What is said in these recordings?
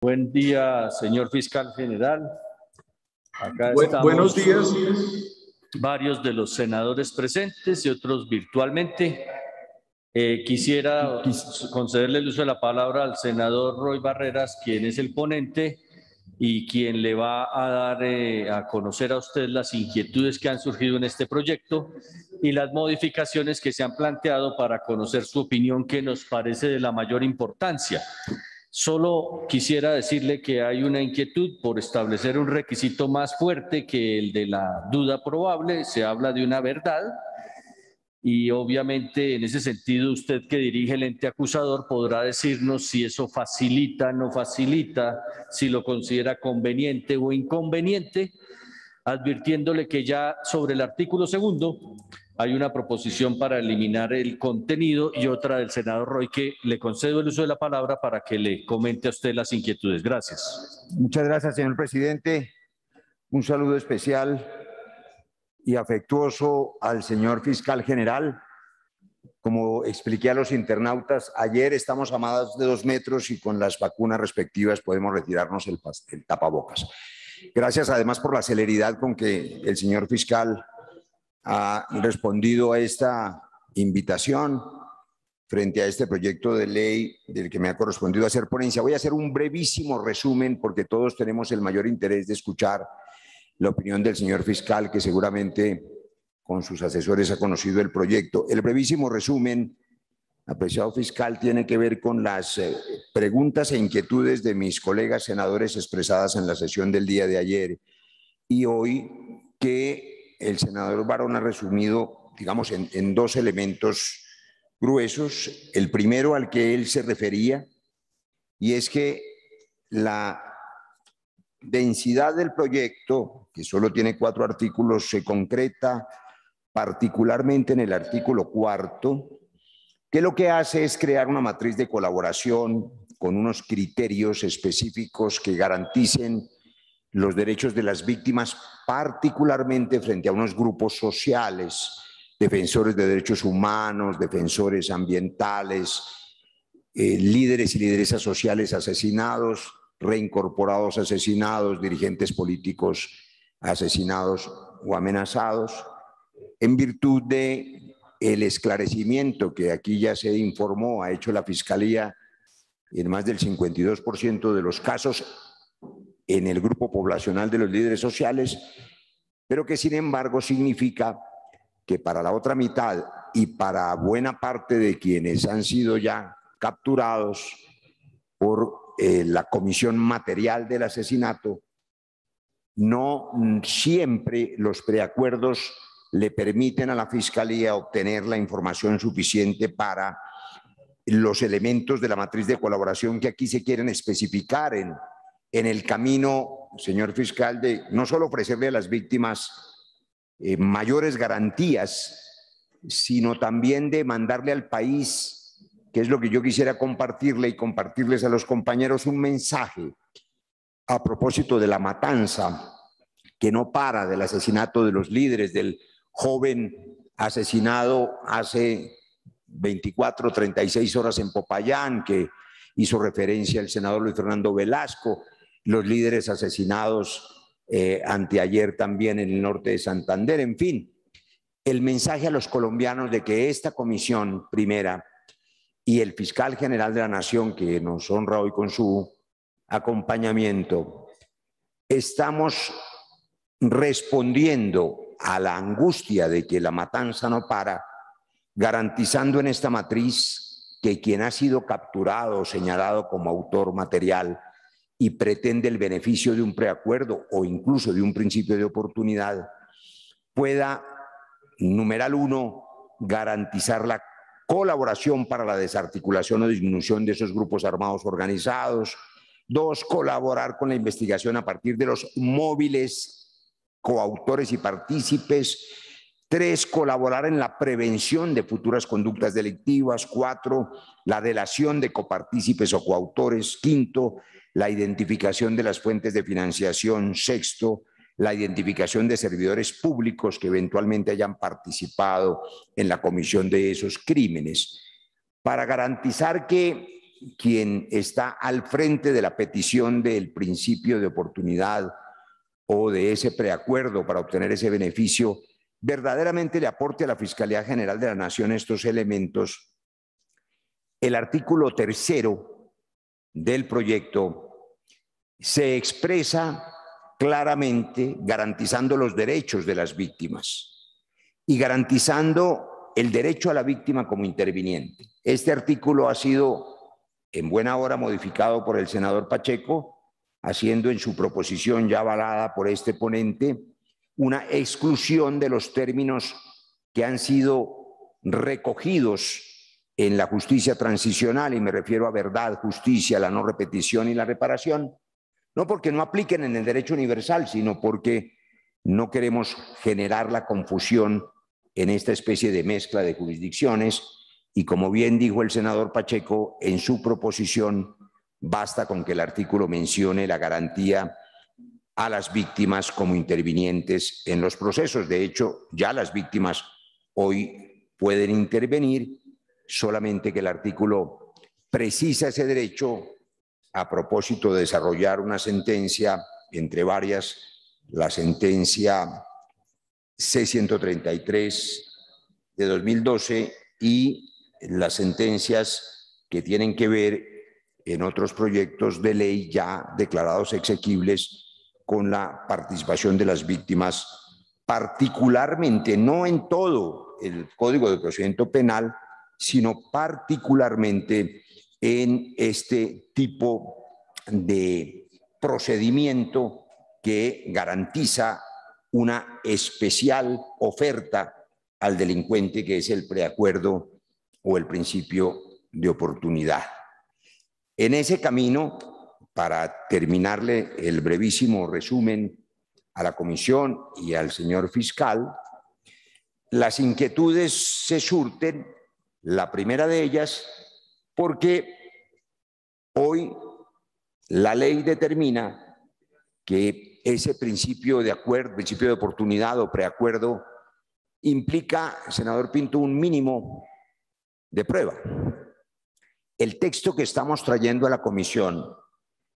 Buen día, señor fiscal general. Acá estamos. Buenos días. Varios de los senadores presentes y otros virtualmente. Quisiera concederle el uso de la palabra al senador Roy Barreras, quien es el ponente y quien le va a dar a conocer a usted las inquietudes que han surgido en este proyecto y las modificaciones que se han planteado para conocer su opinión, que nos parece de la mayor importancia. Solo quisiera decirle que hay una inquietud por establecer un requisito más fuerte que el de la duda probable. Se habla de una verdad y obviamente en ese sentido usted, que dirige el ente acusador, podrá decirnos si eso facilita, no facilita, si lo considera conveniente o inconveniente, advirtiéndole que ya sobre el artículo segundo hay una proposición para eliminar el contenido y otra del senador Roy, que le concedo el uso de la palabra para que le comente a usted las inquietudes. Gracias. Muchas gracias, señor presidente. Un saludo especial y afectuoso al señor fiscal general. Como expliqué a los internautas, ayer estamos a más de 2 metros y con las vacunas respectivas podemos retirarnos el tapabocas. Gracias además por la celeridad con que el señor fiscal ha respondido a esta invitación frente a este proyecto de ley del que me ha correspondido hacer ponencia. Voy a hacer un brevísimo resumen porque todos tenemos el mayor interés de escuchar la opinión del señor fiscal, que seguramente con sus asesores ha conocido el proyecto. El brevísimo resumen, apreciado fiscal, tiene que ver con las preguntas e inquietudes de mis colegas senadores expresadas en la sesión del día de ayer y hoy, que el senador Barón ha resumido, digamos, en 2 elementos gruesos. El primero al que él se refería, y es que la densidad del proyecto, que solo tiene 4 artículos, se concreta particularmente en el artículo 4, que lo que hace es crear una matriz de colaboración con unos criterios específicos que garanticen los derechos de las víctimas, particularmente frente a unos grupos sociales, defensores de derechos humanos, defensores ambientales, líderes y lideresas sociales asesinados, reincorporados asesinados, dirigentes políticos asesinados o amenazados, en virtud de el esclarecimiento que aquí ya se informó, ha hecho la Fiscalía en más del 52% de los casos en el grupo poblacional de los líderes sociales, pero que sin embargo significa que para la otra mitad y para buena parte de quienes han sido ya capturados por la comisión material del asesinato, no siempre los preacuerdos le permiten a la Fiscalía obtener la información suficiente para los elementos de la matriz de colaboración que aquí se quieren especificar en el camino, señor fiscal, de no solo ofrecerle a las víctimas mayores garantías, sino también de mandarle al país, que es lo que yo quisiera compartirle y compartirles a los compañeros, un mensaje a propósito de la matanza que no para, del asesinato de los líderes, del joven asesinado hace 24, 36 horas en Popayán, que hizo referencia el senador Luis Fernando Velasco, los líderes asesinados anteayer también en el norte de Santander. En fin, el mensaje a los colombianos de que esta comisión primera y el fiscal general de la Nación, que nos honra hoy con su acompañamiento, estamos respondiendo a la angustia de que la matanza no para, garantizando en esta matriz que quien ha sido capturado o señalado como autor material y pretende el beneficio de un preacuerdo o incluso de un principio de oportunidad, pueda, numeral 1, garantizar la colaboración para la desarticulación o disminución de esos grupos armados organizados. 2, colaborar con la investigación a partir de los móviles, coautores y partícipes. 3, colaborar en la prevención de futuras conductas delictivas. 4, la delación de copartícipes o coautores. 5, la identificación de las fuentes de financiación. 6, la identificación de servidores públicos que eventualmente hayan participado en la comisión de esos crímenes, para garantizar que quien está al frente de la petición del principio de oportunidad o de ese preacuerdo para obtener ese beneficio, verdaderamente le aporte a la Fiscalía General de la Nación estos elementos, el artículo 3º del proyecto se expresa claramente garantizando los derechos de las víctimas y garantizando el derecho a la víctima como interviniente. Este artículo ha sido en buena hora modificado por el senador Pacheco, haciendo en su proposición ya avalada por este ponente una exclusión de los términos que han sido recogidos en la justicia transicional, y me refiero a verdad, justicia, la no repetición y la reparación, no porque no apliquen en el derecho universal, sino porque no queremos generar la confusión en esta especie de mezcla de jurisdicciones, y como bien dijo el senador Pacheco en su proposición, basta con que el artículo mencione la garantía a las víctimas como intervinientes en los procesos. De hecho, ya las víctimas hoy pueden intervenir, solamente que el artículo precisa ese derecho a propósito de desarrollar una sentencia, entre varias, la sentencia C-133 de 2012 y las sentencias que tienen que ver en otros proyectos de ley ya declarados exequibles con la participación de las víctimas, particularmente, no en todo el Código de Procedimiento Penal, sino particularmente en este tipo de procedimiento que garantiza una especial oferta al delincuente, que es el preacuerdo o el principio de oportunidad. En ese camino, para terminarle el brevísimo resumen a la comisión y al señor fiscal, las inquietudes se surten, la primera de ellas, porque hoy la ley determina que ese principio de acuerdo, principio de oportunidad o preacuerdo, implica, senador Pinto, un mínimo de prueba. El texto que estamos trayendo a la comisión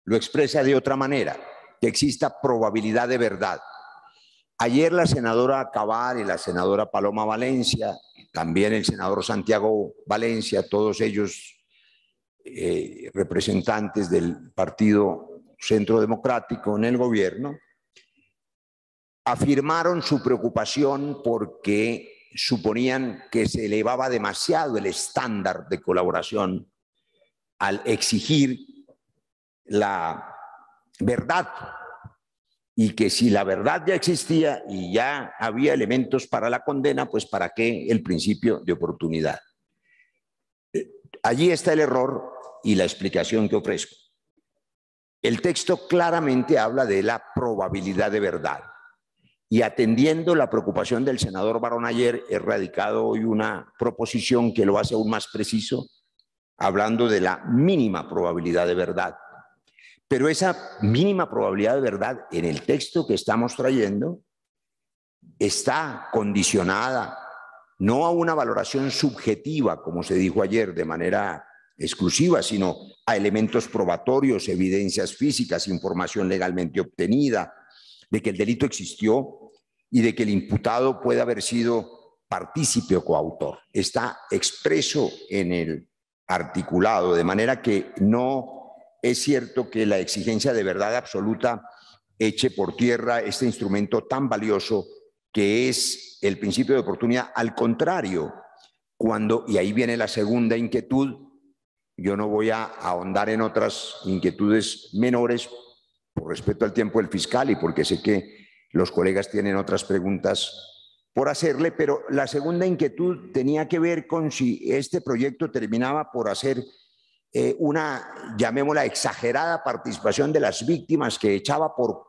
lo expresa de otra manera, que exista probabilidad de verdad. Ayer la senadora Cabal y la senadora Paloma Valencia, también el senador Santiago Valencia, todos ellos representantes del Partido Centro Democrático en el gobierno, afirmaron su preocupación porque suponían que se elevaba demasiado el estándar de colaboración al exigir la verdad, y que si la verdad ya existía y ya había elementos para la condena, pues ¿para qué el principio de oportunidad? Allí está el error y la explicación que ofrezco. El texto claramente habla de la probabilidad de verdad, y atendiendo la preocupación del senador Barón ayer, he radicado hoy una proposición que lo hace aún más preciso, hablando de la mínima probabilidad de verdad. Pero esa mínima probabilidad de verdad en el texto que estamos trayendo está condicionada no a una valoración subjetiva, como se dijo ayer, de manera exclusiva, sino a elementos probatorios, evidencias físicas, información legalmente obtenida, de que el delito existió y de que el imputado puede haber sido partícipe o coautor. Está expreso en el articulado, de manera que no es cierto que la exigencia de verdad absoluta eche por tierra este instrumento tan valioso que es el principio de oportunidad. Al contrario, cuando, y ahí viene la segunda inquietud, yo no voy a ahondar en otras inquietudes menores por respeto al tiempo del fiscal y porque sé que los colegas tienen otras preguntas por hacerle, pero la segunda inquietud tenía que ver con si este proyecto terminaba por hacer una, llamémosla, exagerada participación de las víctimas, que echaba por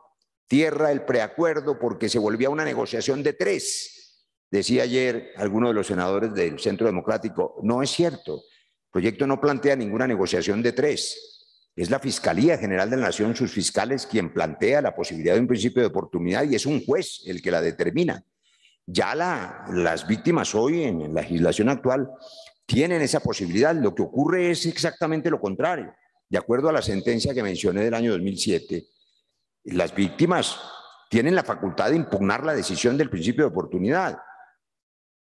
tierra el preacuerdo porque se volvía una negociación de tres. Decía ayer alguno de los senadores del Centro Democrático, no es cierto, el proyecto no plantea ninguna negociación de tres. Es la Fiscalía General de la Nación, sus fiscales, quien plantea la posibilidad de un principio de oportunidad, y es un juez el que la determina. Ya las víctimas hoy en la legislación actual tienen esa posibilidad. Lo que ocurre es exactamente lo contrario. De acuerdo a la sentencia que mencioné del año 2007, las víctimas tienen la facultad de impugnar la decisión del principio de oportunidad.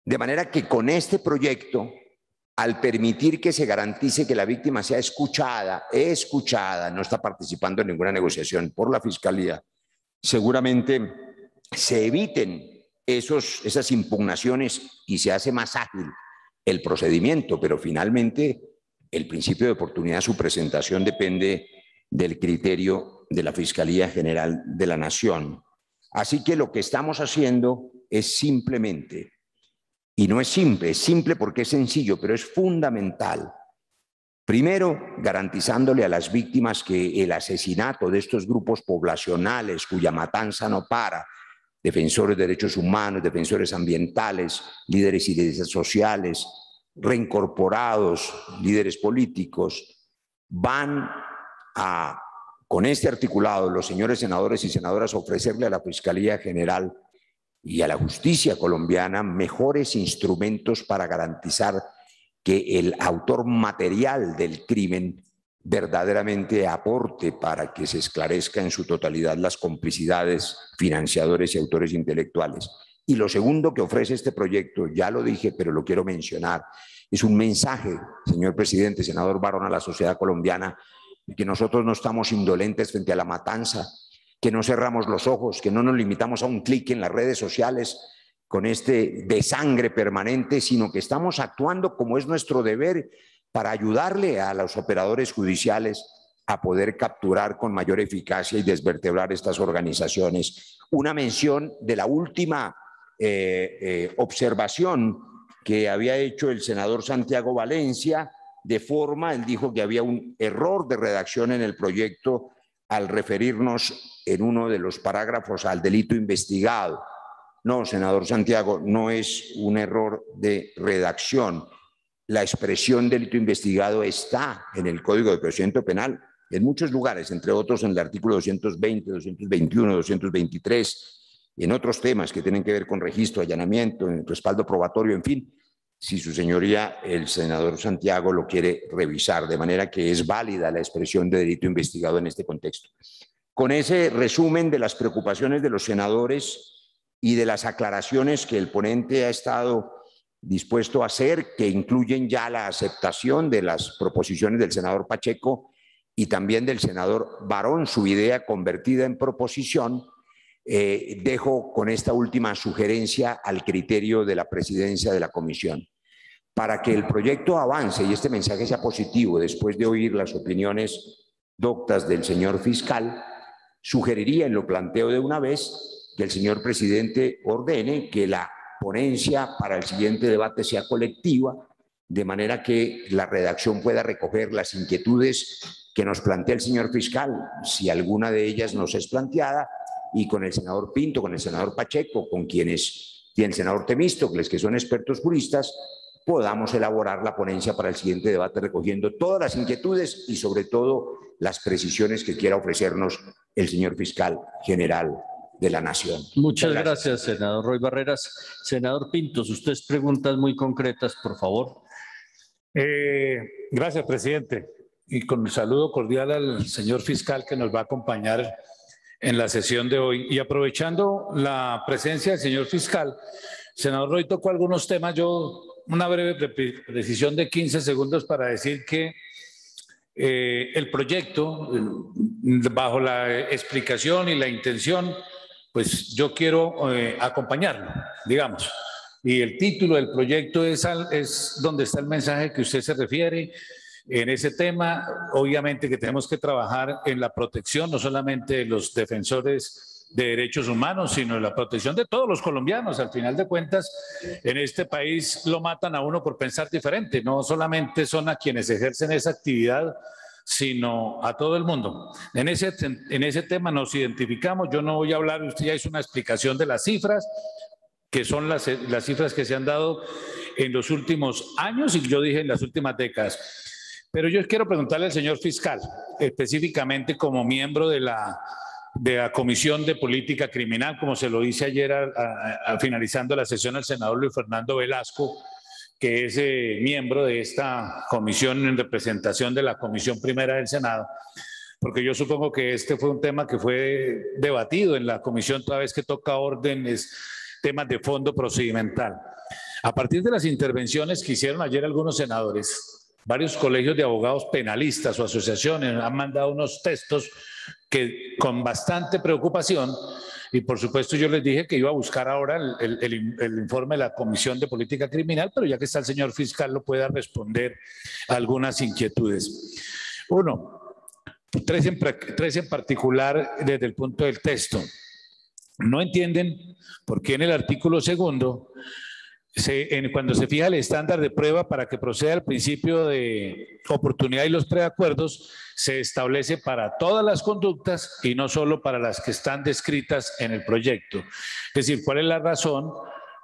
De manera que con este proyecto, al permitir que se garantice que la víctima sea escuchada, no está participando en ninguna negociación por la Fiscalía, seguramente se eviten esas impugnaciones y se hace más ágil el procedimiento, pero finalmente el principio de oportunidad, su presentación depende del criterio de la Fiscalía General de la Nación. Así que lo que estamos haciendo es simplemente, y no es simple porque es sencillo, pero es fundamental. Primero, garantizándole a las víctimas que el asesinato de estos grupos poblacionales cuya matanza no para, defensores de derechos humanos, defensores ambientales, líderes y líderes sociales, reincorporados, líderes políticos, van a, con este articulado, los señores senadores y senadoras, ofrecerle a la Fiscalía General y a la justicia colombiana mejores instrumentos para garantizar que el autor material del crimen verdaderamente aporte para que se esclarezca en su totalidad las complicidades, financiadores y autores intelectuales. Y lo segundo que ofrece este proyecto, ya lo dije, pero lo quiero mencionar, es un mensaje, señor presidente, senador Barón, a la sociedad colombiana, que nosotros no estamos indolentes frente a la matanza, que no cerramos los ojos, que no nos limitamos a un clic en las redes sociales con este desangre permanente, sino que estamos actuando como es nuestro deber para ayudarle a los operadores judiciales a poder capturar con mayor eficacia y desvertebrar estas organizaciones. Una mención de la última observación que había hecho el senador Santiago Valencia, de forma, él dijo que había un error de redacción en el proyecto al referirnos en uno de los parágrafos al delito investigado. No, senador Santiago, no es un error de redacción. La expresión delito investigado está en el Código de Procedimiento Penal en muchos lugares, entre otros en el artículo 220, 221, 223, en otros temas que tienen que ver con registro, allanamiento, respaldo probatorio, en fin. Si su señoría, el senador Santiago, lo quiere revisar, de manera que es válida la expresión de delito investigado en este contexto. Con ese resumen de las preocupaciones de los senadores y de las aclaraciones que el ponente ha estado dispuesto a hacer, que incluyen ya la aceptación de las proposiciones del senador Pacheco y también del senador Barón, su idea convertida en proposición, dejo con esta última sugerencia al criterio de la presidencia de la comisión. Para que el proyecto avance y este mensaje sea positivo, después de oír las opiniones doctas del señor fiscal, sugeriría, en lo planteo de una vez, que el señor presidente ordene que la ponencia para el siguiente debate sea colectiva, de manera que la redacción pueda recoger las inquietudes que nos plantea el señor fiscal, si alguna de ellas nos es planteada, y con el senador Pinto, con el senador Pacheco, con quienes, y el senador Temístocles, que son expertos juristas, podamos elaborar la ponencia para el siguiente debate recogiendo todas las inquietudes y sobre todo las precisiones que quiera ofrecernos el señor fiscal general de la Nación. Muchas gracias, senador Roy Barreras. Senador Pinto, sus preguntas muy concretas, por favor. Gracias, presidente. Y con el saludo cordial al señor fiscal que nos va a acompañar en la sesión de hoy. Y aprovechando la presencia del señor fiscal, senador Roy tocó algunos temas. Yo, una breve precisión de 15 segundos para decir que el proyecto, bajo la explicación y la intención, pues yo quiero acompañarlo, digamos. Y el título del proyecto es donde está el mensaje que usted se refiere. En ese tema, obviamente que tenemos que trabajar en la protección, no solamente de los defensores de derechos humanos, sino en la protección de todos los colombianos. Al final de cuentas, en este país lo matan a uno por pensar diferente. No solamente son a quienes ejercen esa actividad, sino a todo el mundo. En ese tema nos identificamos. Yo no voy a hablar, usted ya hizo una explicación de las cifras, que son las cifras que se han dado en los últimos años y yo dije en las últimas décadas. Pero yo quiero preguntarle al señor fiscal, específicamente como miembro de la Comisión de Política Criminal, como se lo hice ayer finalizando la sesión al senador Luis Fernando Velasco, que es miembro de esta comisión en representación de la Comisión Primera del Senado, porque yo supongo que este fue un tema que fue debatido en la comisión toda vez que toca órdenes, temas de fondo procedimental. A partir de las intervenciones que hicieron ayer algunos senadores, varios colegios de abogados penalistas o asociaciones han mandado unos textos que con bastante preocupación, y por supuesto yo les dije que iba a buscar ahora el informe de la Comisión de Política Criminal, pero ya que está el señor fiscal lo pueda responder a algunas inquietudes. Uno, tres en particular desde el punto del texto. No entienden por qué en el artículo segundo, cuando se fija el estándar de prueba para que proceda el principio de oportunidad y los preacuerdos, se establece para todas las conductas y no solo para las que están descritas en el proyecto. Es decir, ¿cuál es la razón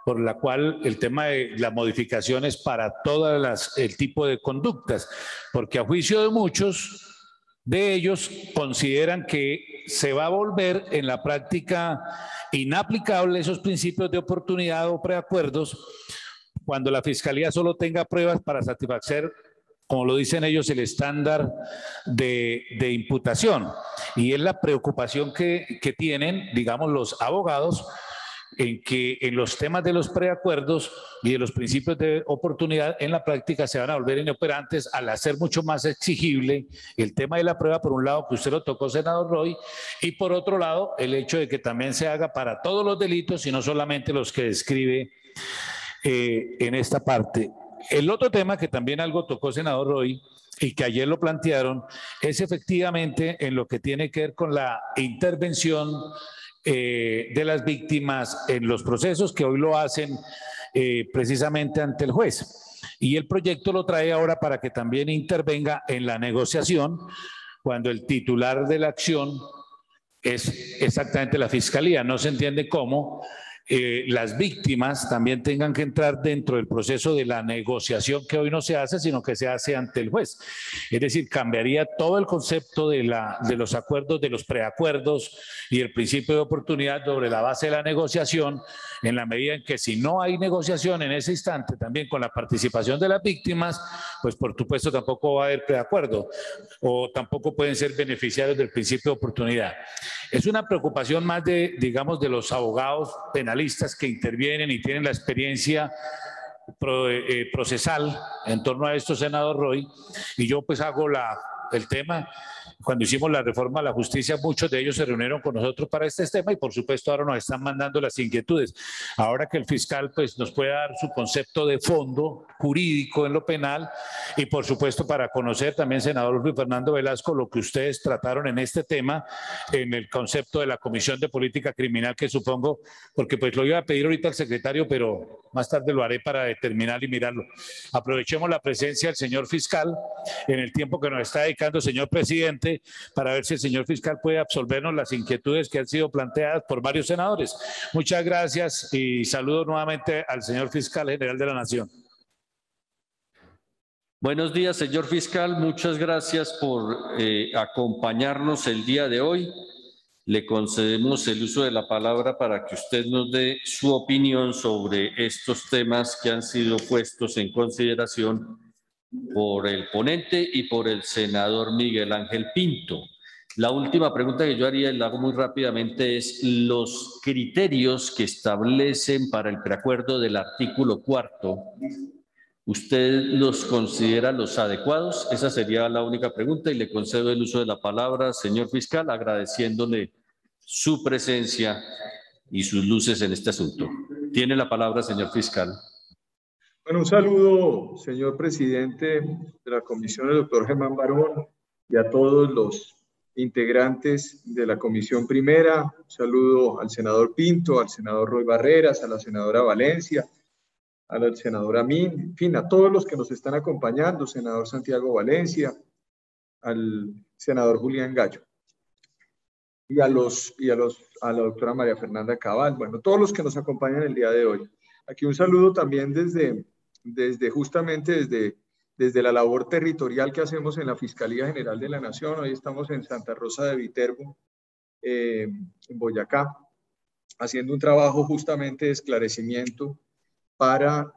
por la cual el tema de la modificación es para todas el tipo de conductas? Porque a juicio de muchos de ellos consideran que se va a volver en la práctica inaplicable esos principios de oportunidad o preacuerdos cuando la Fiscalía solo tenga pruebas para satisfacer, como lo dicen ellos, el estándar de imputación. Y es la preocupación que tienen, digamos, los abogados, en que en los temas de los preacuerdos y de los principios de oportunidad en la práctica se van a volver inoperantes al hacer mucho más exigible el tema de la prueba, por un lado, que usted lo tocó, senador Roy, y por otro lado, el hecho de que también se haga para todos los delitos y no solamente los que describe en esta parte. El otro tema que también algo tocó, senador Roy, y que ayer lo plantearon, es efectivamente en lo que tiene que ver con la intervención de las víctimas en los procesos que hoy lo hacen precisamente ante el juez. Y el proyecto lo trae ahora para que también intervenga en la negociación cuando el titular de la acción es exactamente la Fiscalía. No se entiende cómo las víctimas también tengan que entrar dentro del proceso de la negociación que hoy no se hace, sino que se hace ante el juez. Es decir, cambiaría todo el concepto de los acuerdos, de los preacuerdos y el principio de oportunidad sobre la base de la negociación, en la medida en que si no hay negociación en ese instante, también con la participación de las víctimas, pues por supuesto tampoco va a haber preacuerdo o tampoco pueden ser beneficiarios del principio de oportunidad. Es una preocupación más de, digamos, de los abogados penalistas que intervienen y tienen la experiencia procesal en torno a esto, senador Roy, y yo pues hago el tema. Cuando hicimos la reforma a la justicia, muchos de ellos se reunieron con nosotros para este tema y por supuesto ahora nos están mandando las inquietudes. Ahora que el fiscal pues nos puede dar su concepto de fondo jurídico en lo penal y por supuesto para conocer también, senador Luis Fernando Velasco, lo que ustedes trataron en este tema, en el concepto de la Comisión de Política Criminal, que supongo, porque pues lo iba a pedir ahorita al secretario, pero más tarde lo haré para determinar y mirarlo. Aprovechemos la presencia del señor fiscal en el tiempo que nos está dedicando, señor presidente, para ver si el señor fiscal puede absolvernos las inquietudes que han sido planteadas por varios senadores. Muchas gracias y saludo nuevamente al señor fiscal general de la Nación. Buenos días, señor fiscal. Muchas gracias por acompañarnos el día de hoy. Le concedemos el uso de la palabra para que usted nos dé su opinión sobre estos temas que han sido puestos en consideración por el ponente y por el senador Miguel Ángel Pinto. La última pregunta que yo haría, y la hago muy rápidamente, es los criterios que establecen para el preacuerdo del artículo 4. ¿Usted los considera los adecuados? Esa sería la única pregunta y le concedo el uso de la palabra, señor fiscal, agradeciéndole su presencia y sus luces en este asunto. Tiene la palabra, señor fiscal. Bueno, un saludo, señor presidente de la comisión, el doctor Germán Barón, y a todos los integrantes de la comisión primera. Un saludo al senador Pinto, al senador Roy Barreras, a la senadora Valencia, al senador Amin, en fin, a todos los que nos están acompañando, senador Santiago Valencia, al senador Julián Gallo, y a la doctora María Fernanda Cabal, bueno, todos los que nos acompañan el día de hoy. Aquí un saludo también justamente desde la labor territorial que hacemos en la Fiscalía General de la Nación. Hoy estamos en Santa Rosa de Viterbo, en Boyacá, haciendo un trabajo justamente de esclarecimiento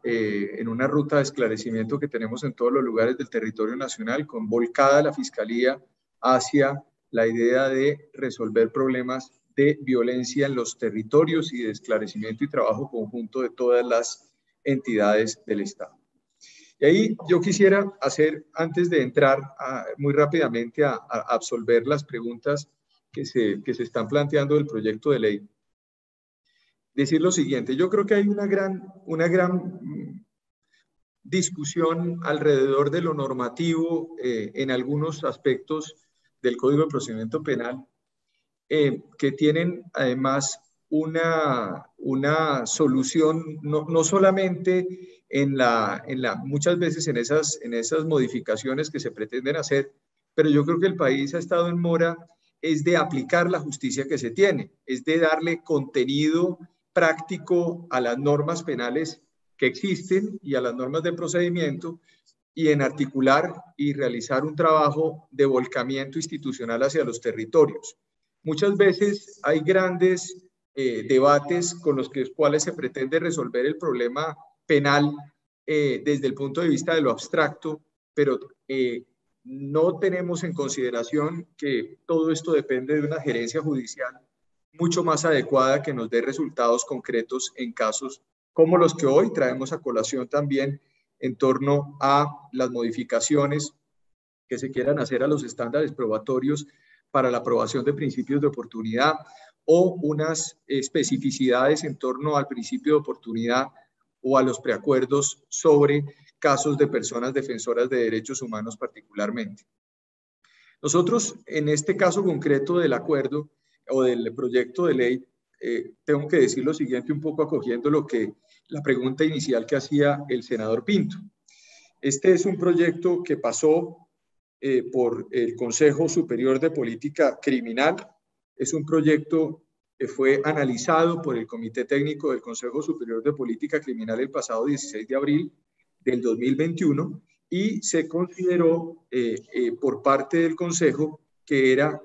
en una ruta de esclarecimiento que tenemos en todos los lugares del territorio nacional, con volcada la Fiscalía hacia la idea de resolver problemas de violencia en los territorios y de esclarecimiento y trabajo conjunto de todas las entidades del Estado. Y ahí yo quisiera hacer, antes de entrar muy rápidamente a absolver las preguntas que se están planteando del proyecto de ley, decir lo siguiente. Yo creo que hay una gran discusión alrededor de lo normativo en algunos aspectos del Código de Procedimiento Penal que tienen además una solución no solamente muchas veces en esas modificaciones que se pretenden hacer, pero yo creo que el país ha estado en mora es de aplicar la justicia que se tiene, es de darle contenido práctico a las normas penales que existen y a las normas de procedimiento, y en articular y realizar un trabajo de volcamiento institucional hacia los territorios. Muchas veces hay grandes debates con los cuales se pretende resolver el problema penal desde el punto de vista de lo abstracto, pero no tenemos en consideración que todo esto depende de una gerencia judicial mucho más adecuada que nos dé resultados concretos en casos como los que hoy traemos a colación también en torno a las modificaciones que se quieran hacer a los estándares probatorios para la aprobación de principios de oportunidad o unas especificidades en torno al principio de oportunidad o a los preacuerdos sobre casos de personas defensoras de derechos humanos particularmente. Nosotros, en este caso concreto del acuerdo o del proyecto de ley, tengo que decir lo siguiente, un poco acogiendo la pregunta inicial que hacía el senador Pinto. Este es un proyecto que pasó por el Consejo Superior de Política Criminal. Es un proyecto que fue analizado por el Comité Técnico del Consejo Superior de Política Criminal el pasado 16 de abril del 2021 y se consideró por parte del Consejo que era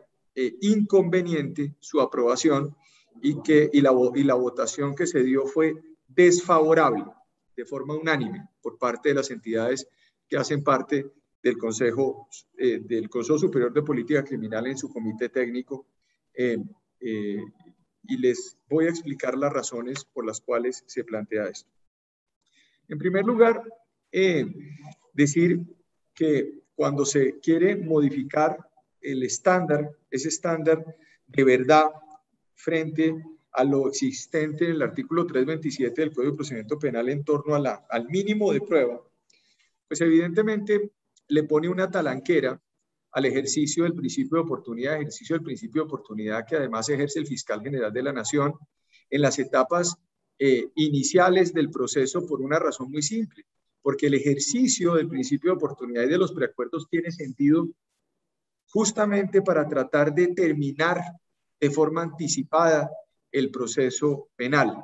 inconveniente su aprobación y la votación que se dio fue desfavorable de forma unánime por parte de las entidades que hacen parte del Consejo Superior de Política Criminal en su comité técnico, y les voy a explicar las razones por las cuales se plantea esto. En primer lugar, decir que cuando se quiere modificar el estándar, ese estándar de verdad frente a lo existente en el artículo 327 del Código de Procedimiento Penal en torno al mínimo de prueba, pues evidentemente le pone una talanquera al ejercicio del principio de oportunidad, que además ejerce el fiscal general de la Nación en las etapas iniciales del proceso por una razón muy simple, porque el ejercicio del principio de oportunidad y de los preacuerdos tiene sentido justamente para tratar de terminar de forma anticipada el proceso penal.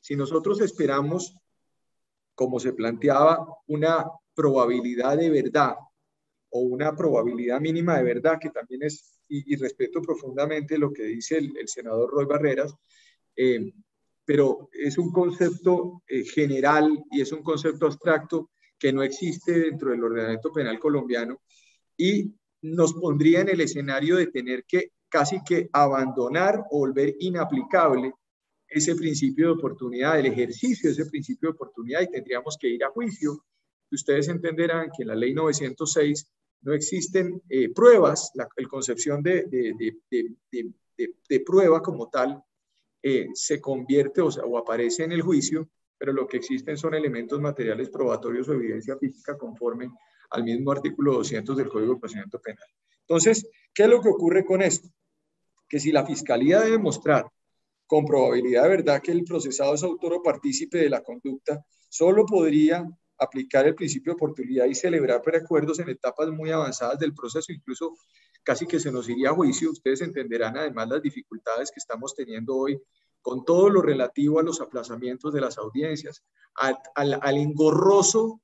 Si nosotros esperamos, como se planteaba, una probabilidad de verdad o una probabilidad mínima de verdad, que también es, y respeto profundamente lo que dice el senador Roy Barreras, pero es un concepto general y es un concepto abstracto que no existe dentro del ordenamiento penal colombiano y nos pondría en el escenario de tener que casi que abandonar o volver inaplicable ese principio de oportunidad, el ejercicio de ese principio de oportunidad, y tendríamos que ir a juicio. Ustedes entenderán que en la ley 906 no existen pruebas, la concepción de prueba como tal se convierte o aparece en el juicio, pero lo que existen son elementos materiales probatorios o evidencia física conforme al mismo artículo 200 del Código de Procedimiento Penal. Entonces, ¿qué es lo que ocurre con esto? Que si la Fiscalía debe mostrar con probabilidad de verdad que el procesado es autor o partícipe de la conducta, solo podría aplicar el principio de oportunidad y celebrar preacuerdos en etapas muy avanzadas del proceso, incluso casi que se nos iría a juicio. Ustedes entenderán además las dificultades que estamos teniendo hoy con todo lo relativo a los aplazamientos de las audiencias, al engorroso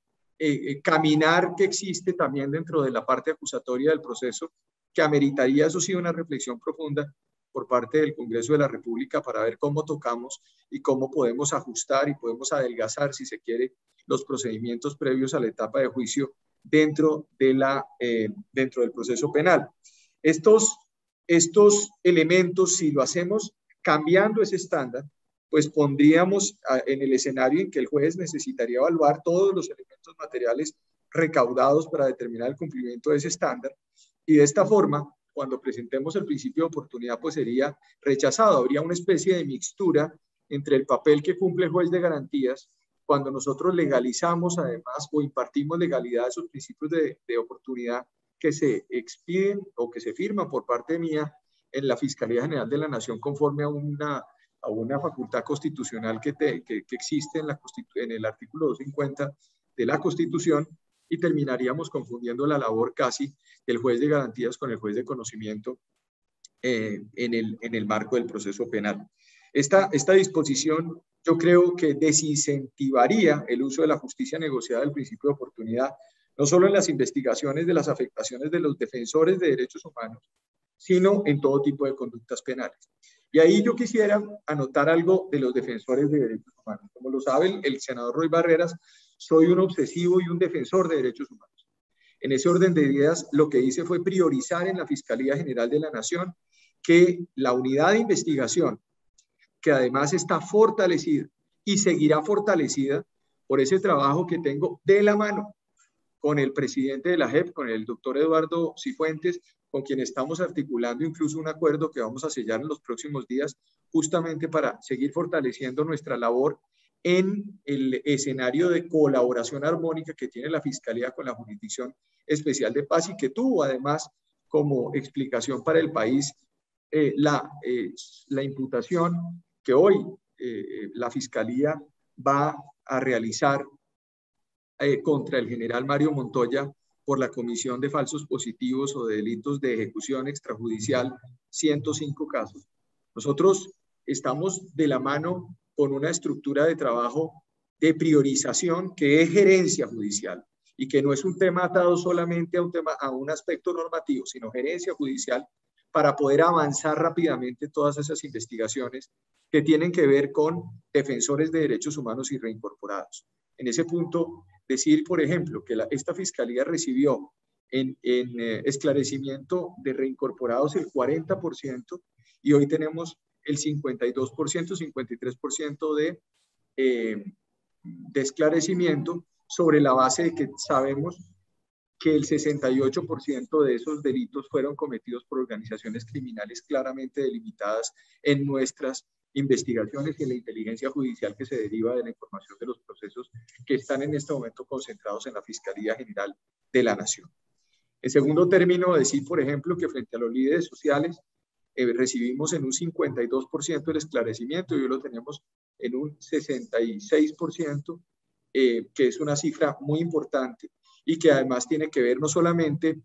caminar que existe también dentro de la parte acusatoria del proceso, que ameritaría, eso sí, una reflexión profunda por parte del Congreso de la República para ver cómo tocamos y cómo podemos ajustar y podemos adelgazar, si se quiere, los procedimientos previos a la etapa de juicio dentro del proceso penal. Estos elementos, si lo hacemos cambiando ese estándar, pues pondríamos en el escenario en que el juez necesitaría evaluar todos los elementos materiales recaudados para determinar el cumplimiento de ese estándar, y de esta forma, cuando presentemos el principio de oportunidad, pues sería rechazado. Habría una especie de mixtura entre el papel que cumple el juez de garantías cuando nosotros legalizamos además o impartimos legalidad a esos principios de oportunidad que se expiden o que se firman por parte mía en la Fiscalía General de la Nación conforme a una facultad constitucional que existe en el artículo 250 de la Constitución, y terminaríamos confundiendo la labor casi del juez de garantías con el juez de conocimiento en el marco del proceso penal. Esta disposición yo creo que desincentivaría el uso de la justicia negociada del principio de oportunidad, no solo en las investigaciones de las afectaciones de los defensores de derechos humanos, sino en todo tipo de conductas penales. Y ahí yo quisiera anotar algo de los defensores de derechos humanos. Como lo sabe el senador Roy Barreras, soy un obsesivo y un defensor de derechos humanos. En ese orden de ideas, lo que hice fue priorizar en la Fiscalía General de la Nación que la unidad de investigación, que además está fortalecida y seguirá fortalecida por ese trabajo que tengo de la mano con el presidente de la JEP, con el doctor Eduardo Cifuentes, con quien estamos articulando incluso un acuerdo que vamos a sellar en los próximos días, justamente para seguir fortaleciendo nuestra labor en el escenario de colaboración armónica que tiene la Fiscalía con la Jurisdicción Especial de Paz, y que tuvo además como explicación para el país la imputación que hoy la Fiscalía va a realizar contra el general Mario Montoya por la comisión de falsos positivos o de delitos de ejecución extrajudicial, 105 casos. Nosotros estamos de la mano con una estructura de trabajo de priorización que es gerencia judicial y que no es un tema atado solamente a un aspecto normativo, sino gerencia judicial, para poder avanzar rápidamente todas esas investigaciones que tienen que ver con defensores de derechos humanos y reincorporados. En ese punto, decir, por ejemplo, que esta Fiscalía recibió en esclarecimiento de reincorporados el 40%, y hoy tenemos el 52%, 53% de esclarecimiento, sobre la base de que sabemos que el 68% de esos delitos fueron cometidos por organizaciones criminales claramente delimitadas en nuestras investigaciones y en la inteligencia judicial que se deriva de la información de los procesos que están en este momento concentrados en la Fiscalía General de la Nación. En segundo término, decir, por ejemplo, que frente a los líderes sociales recibimos en un 52% el esclarecimiento, y hoy lo tenemos en un 66%, que es una cifra muy importante y que además tiene que ver no solamente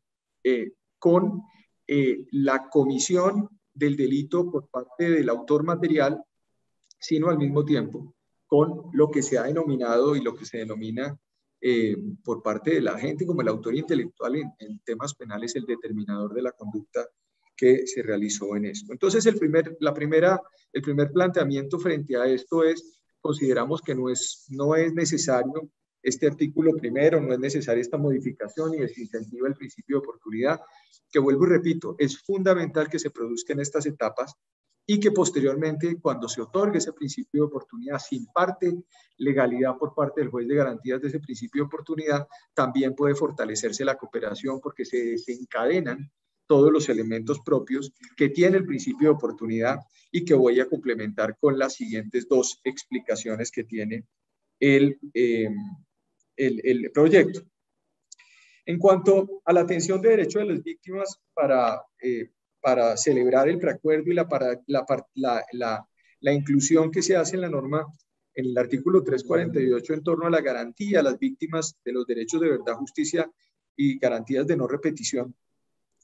con la comisión del delito por parte del autor material, sino al mismo tiempo con lo que se ha denominado y lo que se denomina por parte de la gente como el autor intelectual en temas penales, el determinador de la conducta que se realizó en esto. Entonces, el primer planteamiento frente a esto es: consideramos que no es necesario este artículo primero, no es necesaria esta modificación y desincentiva el principio de oportunidad, que vuelvo y repito, es fundamental que se produzca en estas etapas y que posteriormente, cuando se otorgue ese principio de oportunidad, se imparte legalidad por parte del juez de garantías de ese principio de oportunidad, también puede fortalecerse la cooperación porque se desencadenan todos los elementos propios que tiene el principio de oportunidad y que voy a complementar con las siguientes dos explicaciones que tiene el proyecto. En cuanto a la atención de derechos de las víctimas para celebrar el preacuerdo y la inclusión que se hace en la norma, en el artículo 348, en torno a la garantía a las víctimas de los derechos de verdad, justicia y garantías de no repetición,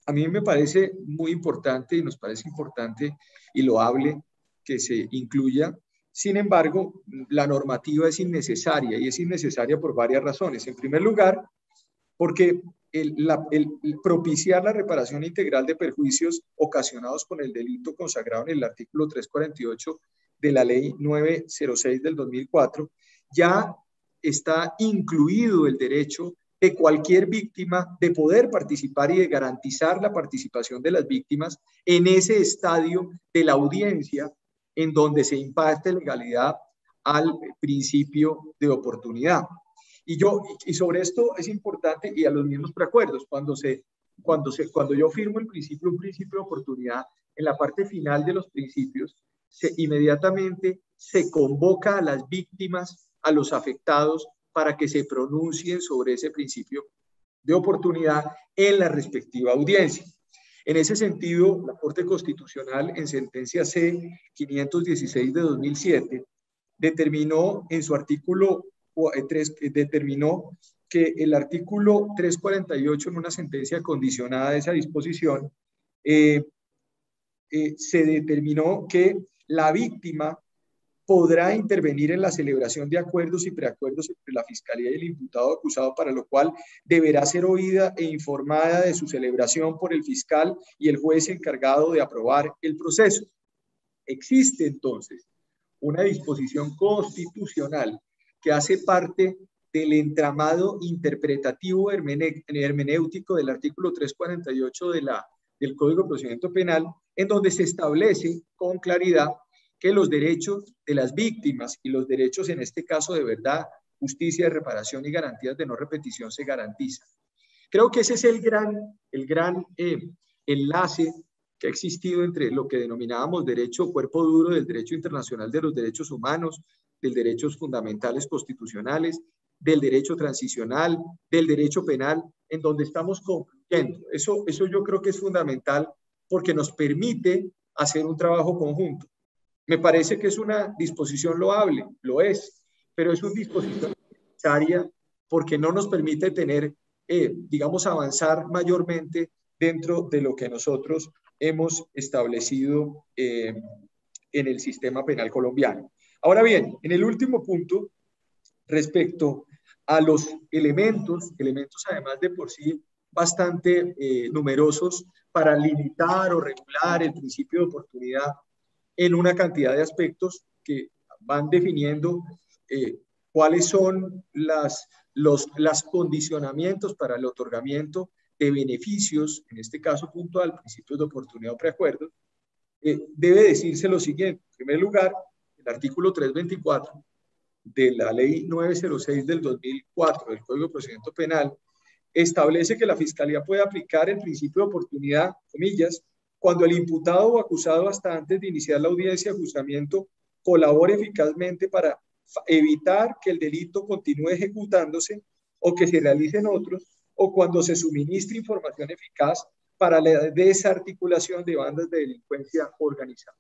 a mí me parece muy importante y nos parece importante y loable que se incluya. Sin embargo, la normativa es innecesaria, y es innecesaria por varias razones. En primer lugar, porque propiciar la reparación integral de perjuicios ocasionados con el delito consagrado en el artículo 348 de la Ley 906 del 2004, ya está incluido el derecho de cualquier víctima de poder participar y de garantizar la participación de las víctimas en ese estadio de la audiencia en donde se imparte legalidad al principio de oportunidad. Y sobre esto es importante, y a los mismos preacuerdos, cuando yo firmo un principio de oportunidad, en la parte final de los principios, inmediatamente se convoca a las víctimas, a los afectados, para que se pronuncien sobre ese principio de oportunidad en la respectiva audiencia. En ese sentido, la Corte Constitucional, en sentencia C-516 de 2007, determinó en su artículo 3, determinó que el artículo 348, en una sentencia condicionada de esa disposición, se determinó que la víctima podrá intervenir en la celebración de acuerdos y preacuerdos entre la Fiscalía y el imputado acusado, para lo cual deberá ser oída e informada de su celebración por el fiscal y el juez encargado de aprobar el proceso. Existe entonces una disposición constitucional que hace parte del entramado interpretativo hermenéutico del artículo 348 del Código de Procedimiento Penal, en donde se establece con claridad que los derechos de las víctimas y los derechos, en este caso, de verdad, justicia, de reparación y garantías de no repetición se garantizan. Creo que ese es el gran enlace que ha existido entre lo que denominábamos derecho cuerpo duro del derecho internacional de los derechos humanos, del derechos fundamentales constitucionales, del derecho transicional, del derecho penal, en donde estamos concluyendo. Eso yo creo que es fundamental porque nos permite hacer un trabajo conjunto. Me parece que es una disposición loable, lo es, pero es una disposición necesaria porque no nos permite tener, digamos, avanzar mayormente dentro de lo que nosotros hemos establecido en el sistema penal colombiano. Ahora bien, en el último punto, respecto a los elementos además de por sí bastante numerosos para limitar o regular el principio de oportunidad en una cantidad de aspectos que van definiendo cuáles son los condicionamientos para el otorgamiento de beneficios, en este caso puntual, principios de oportunidad o preacuerdos, debe decirse lo siguiente. En primer lugar, el artículo 324 de la Ley 906 del 2004 del Código de Procedimiento Penal establece que la Fiscalía puede aplicar el principio de oportunidad, comillas, cuando el imputado o acusado hasta antes de iniciar la audiencia de juzgamiento colabore eficazmente para evitar que el delito continúe ejecutándose o que se realicen otros, o cuando se suministre información eficaz para la desarticulación de bandas de delincuencia organizada.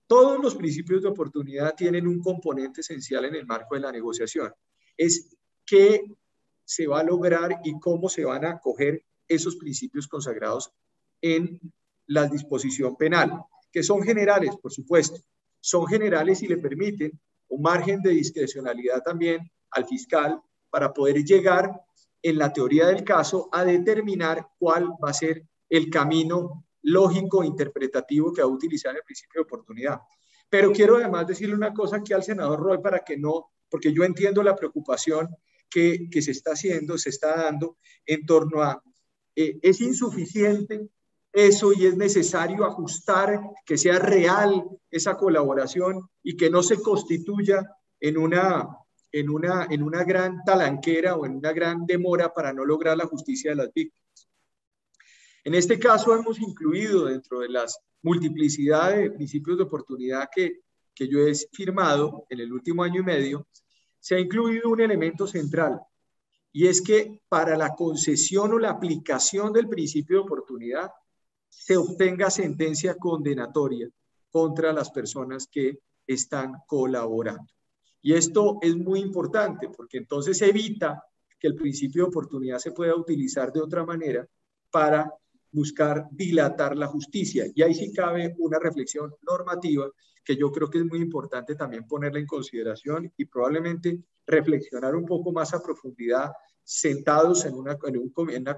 Todos los principios de oportunidad tienen un componente esencial en el marco de la negociación. Es qué se va a lograr y cómo se van a acoger esos principios consagrados en la disposición penal, que son generales, por supuesto. Son generales y le permiten un margen de discrecionalidad también al fiscal para poder llegar, en la teoría del caso, a determinar cuál va a ser el camino lógico, interpretativo que va a utilizar el principio de oportunidad. Pero quiero además decirle una cosa aquí al senador Roy para que no, porque yo entiendo la preocupación que se está haciendo, se está dando en torno a es insuficiente eso y es necesario ajustar, que sea real esa colaboración y que no se constituya en una gran talanquera o en una gran demora para no lograr la justicia de las víctimas. En este caso hemos incluido dentro de las multiplicidad de principios de oportunidad que yo he firmado en el último año y medio, se ha incluido un elemento central, y es que para la concesión o la aplicación del principio de oportunidad se obtenga sentencia condenatoria contra las personas que están colaborando. Y esto es muy importante porque entonces evita que el principio de oportunidad se pueda utilizar de otra manera para buscar dilatar la justicia. Y ahí sí cabe una reflexión normativa que yo creo que es muy importante también ponerla en consideración y probablemente reflexionar un poco más a profundidad, sentados en una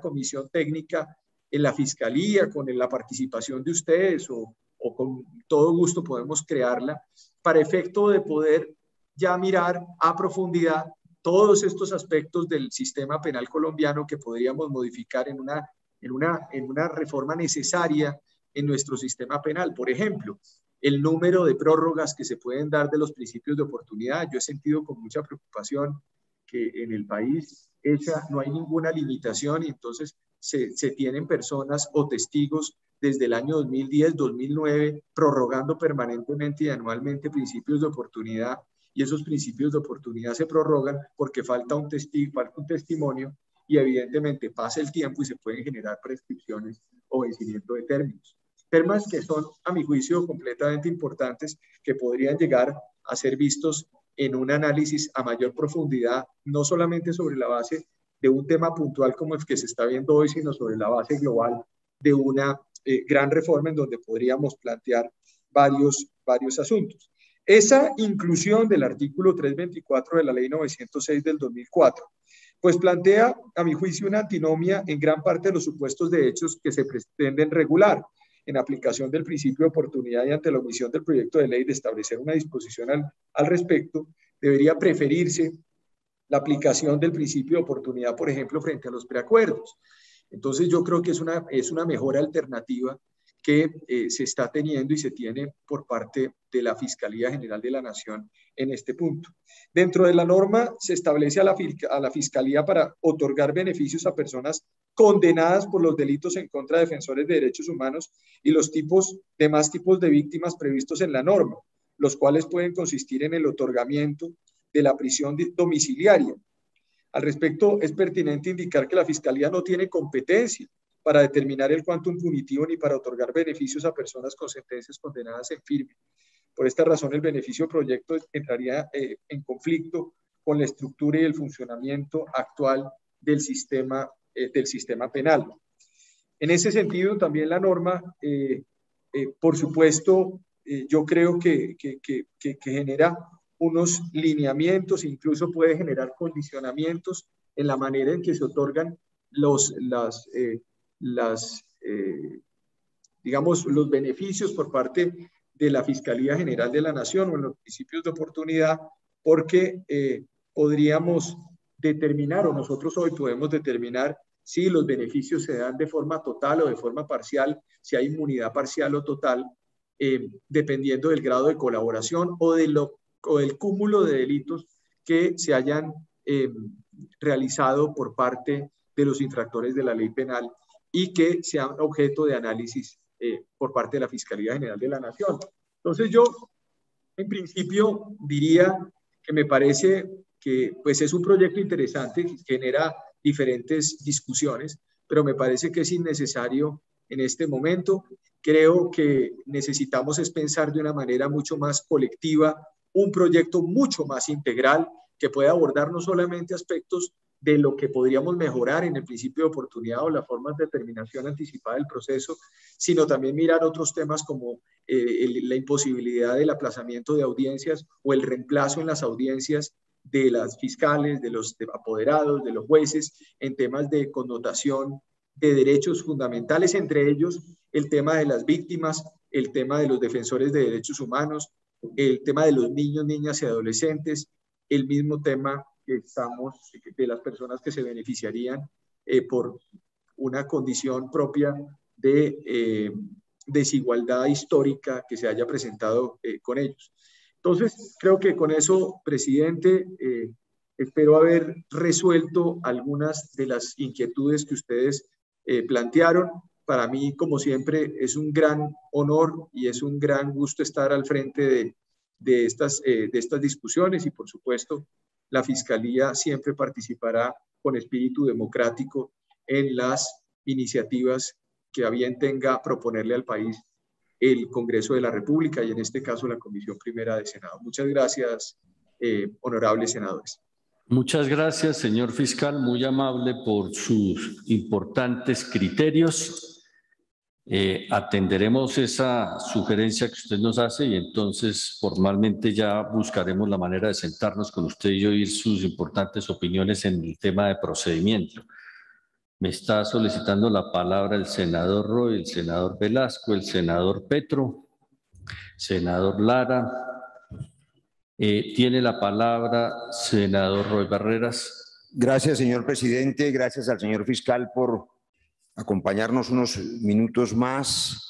comisión técnica en la Fiscalía, con la participación de ustedes o con todo gusto podemos crearla, para efecto de poder ya mirar a profundidad todos estos aspectos del sistema penal colombiano que podríamos modificar en una reforma necesaria en nuestro sistema penal. Por ejemplo, el número de prórrogas que se pueden dar de los principios de oportunidad. Yo he sentido con mucha preocupación que en el país no hay ninguna limitación y entonces se tienen personas o testigos desde el año 2010, 2009, prorrogando permanentemente y anualmente principios de oportunidad, y esos principios de oportunidad se prorrogan porque falta un testimonio y evidentemente pasa el tiempo y se pueden generar prescripciones o vencimiento de términos. Temas que son, a mi juicio, completamente importantes, que podrían llegar a ser vistos en un análisis a mayor profundidad, no solamente sobre la base de un tema puntual como el que se está viendo hoy, sino sobre la base global de una gran reforma en donde podríamos plantear varios asuntos. Esa inclusión del artículo 324 de la Ley 906 del 2004, pues plantea, a mi juicio, una antinomia en gran parte de los supuestos de hechos que se pretenden regular. En aplicación del principio de oportunidad y ante la omisión del proyecto de ley de establecer una disposición al respecto, debería preferirse la aplicación del principio de oportunidad, por ejemplo, frente a los preacuerdos. Entonces yo creo que es una mejor alternativa que se está teniendo y se tiene por parte de la Fiscalía General de la Nación en este punto. Dentro de la norma se establece a la Fiscalía para otorgar beneficios a personas condenadas por los delitos en contra de defensores de derechos humanos y los demás tipos de víctimas previstos en la norma, los cuales pueden consistir en el otorgamiento de la prisión domiciliaria. Al respecto, es pertinente indicar que la Fiscalía no tiene competencia para determinar el quantum punitivo ni para otorgar beneficios a personas con sentencias condenadas en firme. Por esta razón, el beneficio proyecto entraría en conflicto con la estructura y el funcionamiento actual del sistema penal. En ese sentido, también la norma, por supuesto, yo creo que genera unos lineamientos, incluso puede generar condicionamientos en la manera en que se otorgan digamos, los beneficios por parte de la Fiscalía General de la Nación o en los principios de oportunidad, porque podríamos determinar, o nosotros hoy podemos determinar si los beneficios se dan de forma total o de forma parcial, si hay inmunidad parcial o total, dependiendo del grado de colaboración o del cúmulo de delitos que se hayan realizado por parte de los infractores de la ley penal y que sean objeto de análisis por parte de la Fiscalía General de la Nación. Entonces yo, en principio, diría que me parece que pues, es un proyecto interesante que genera diferentes discusiones, pero me parece que es innecesario en este momento. Creo que necesitamos es pensar de una manera mucho más colectiva un proyecto mucho más integral que pueda abordar no solamente aspectos de lo que podríamos mejorar en el principio de oportunidad o las formas de determinación anticipada del proceso, sino también mirar otros temas como la imposibilidad del aplazamiento de audiencias o el reemplazo en las audiencias de las fiscales, de los apoderados, de los jueces, en temas de connotación de derechos fundamentales, entre ellos el tema de las víctimas, el tema de los defensores de derechos humanos, el tema de los niños, niñas y adolescentes, el mismo tema que estamos de las personas que se beneficiarían por una condición propia de desigualdad histórica que se haya presentado con ellos. Entonces, creo que con eso, presidente, espero haber resuelto algunas de las inquietudes que ustedes plantearon. Para mí, como siempre, es un gran honor y es un gran gusto estar al frente de estas discusiones y, por supuesto, la Fiscalía siempre participará con espíritu democrático en las iniciativas que a bien tenga proponerle al país el Congreso de la República y en este caso la Comisión Primera de Senado. Muchas gracias, honorables senadores. Muchas gracias, señor fiscal, muy amable por sus importantes criterios. Atenderemos esa sugerencia que usted nos hace y entonces formalmente ya buscaremos la manera de sentarnos con usted y oír sus importantes opiniones en el tema de procedimiento. Me está solicitando la palabra el senador Roy, el senador Velasco, el senador Petro, senador Lara. Tiene la palabra senador Roy Barreras. Gracias, señor presidente. Gracias al señor fiscal por acompañarnos unos minutos más.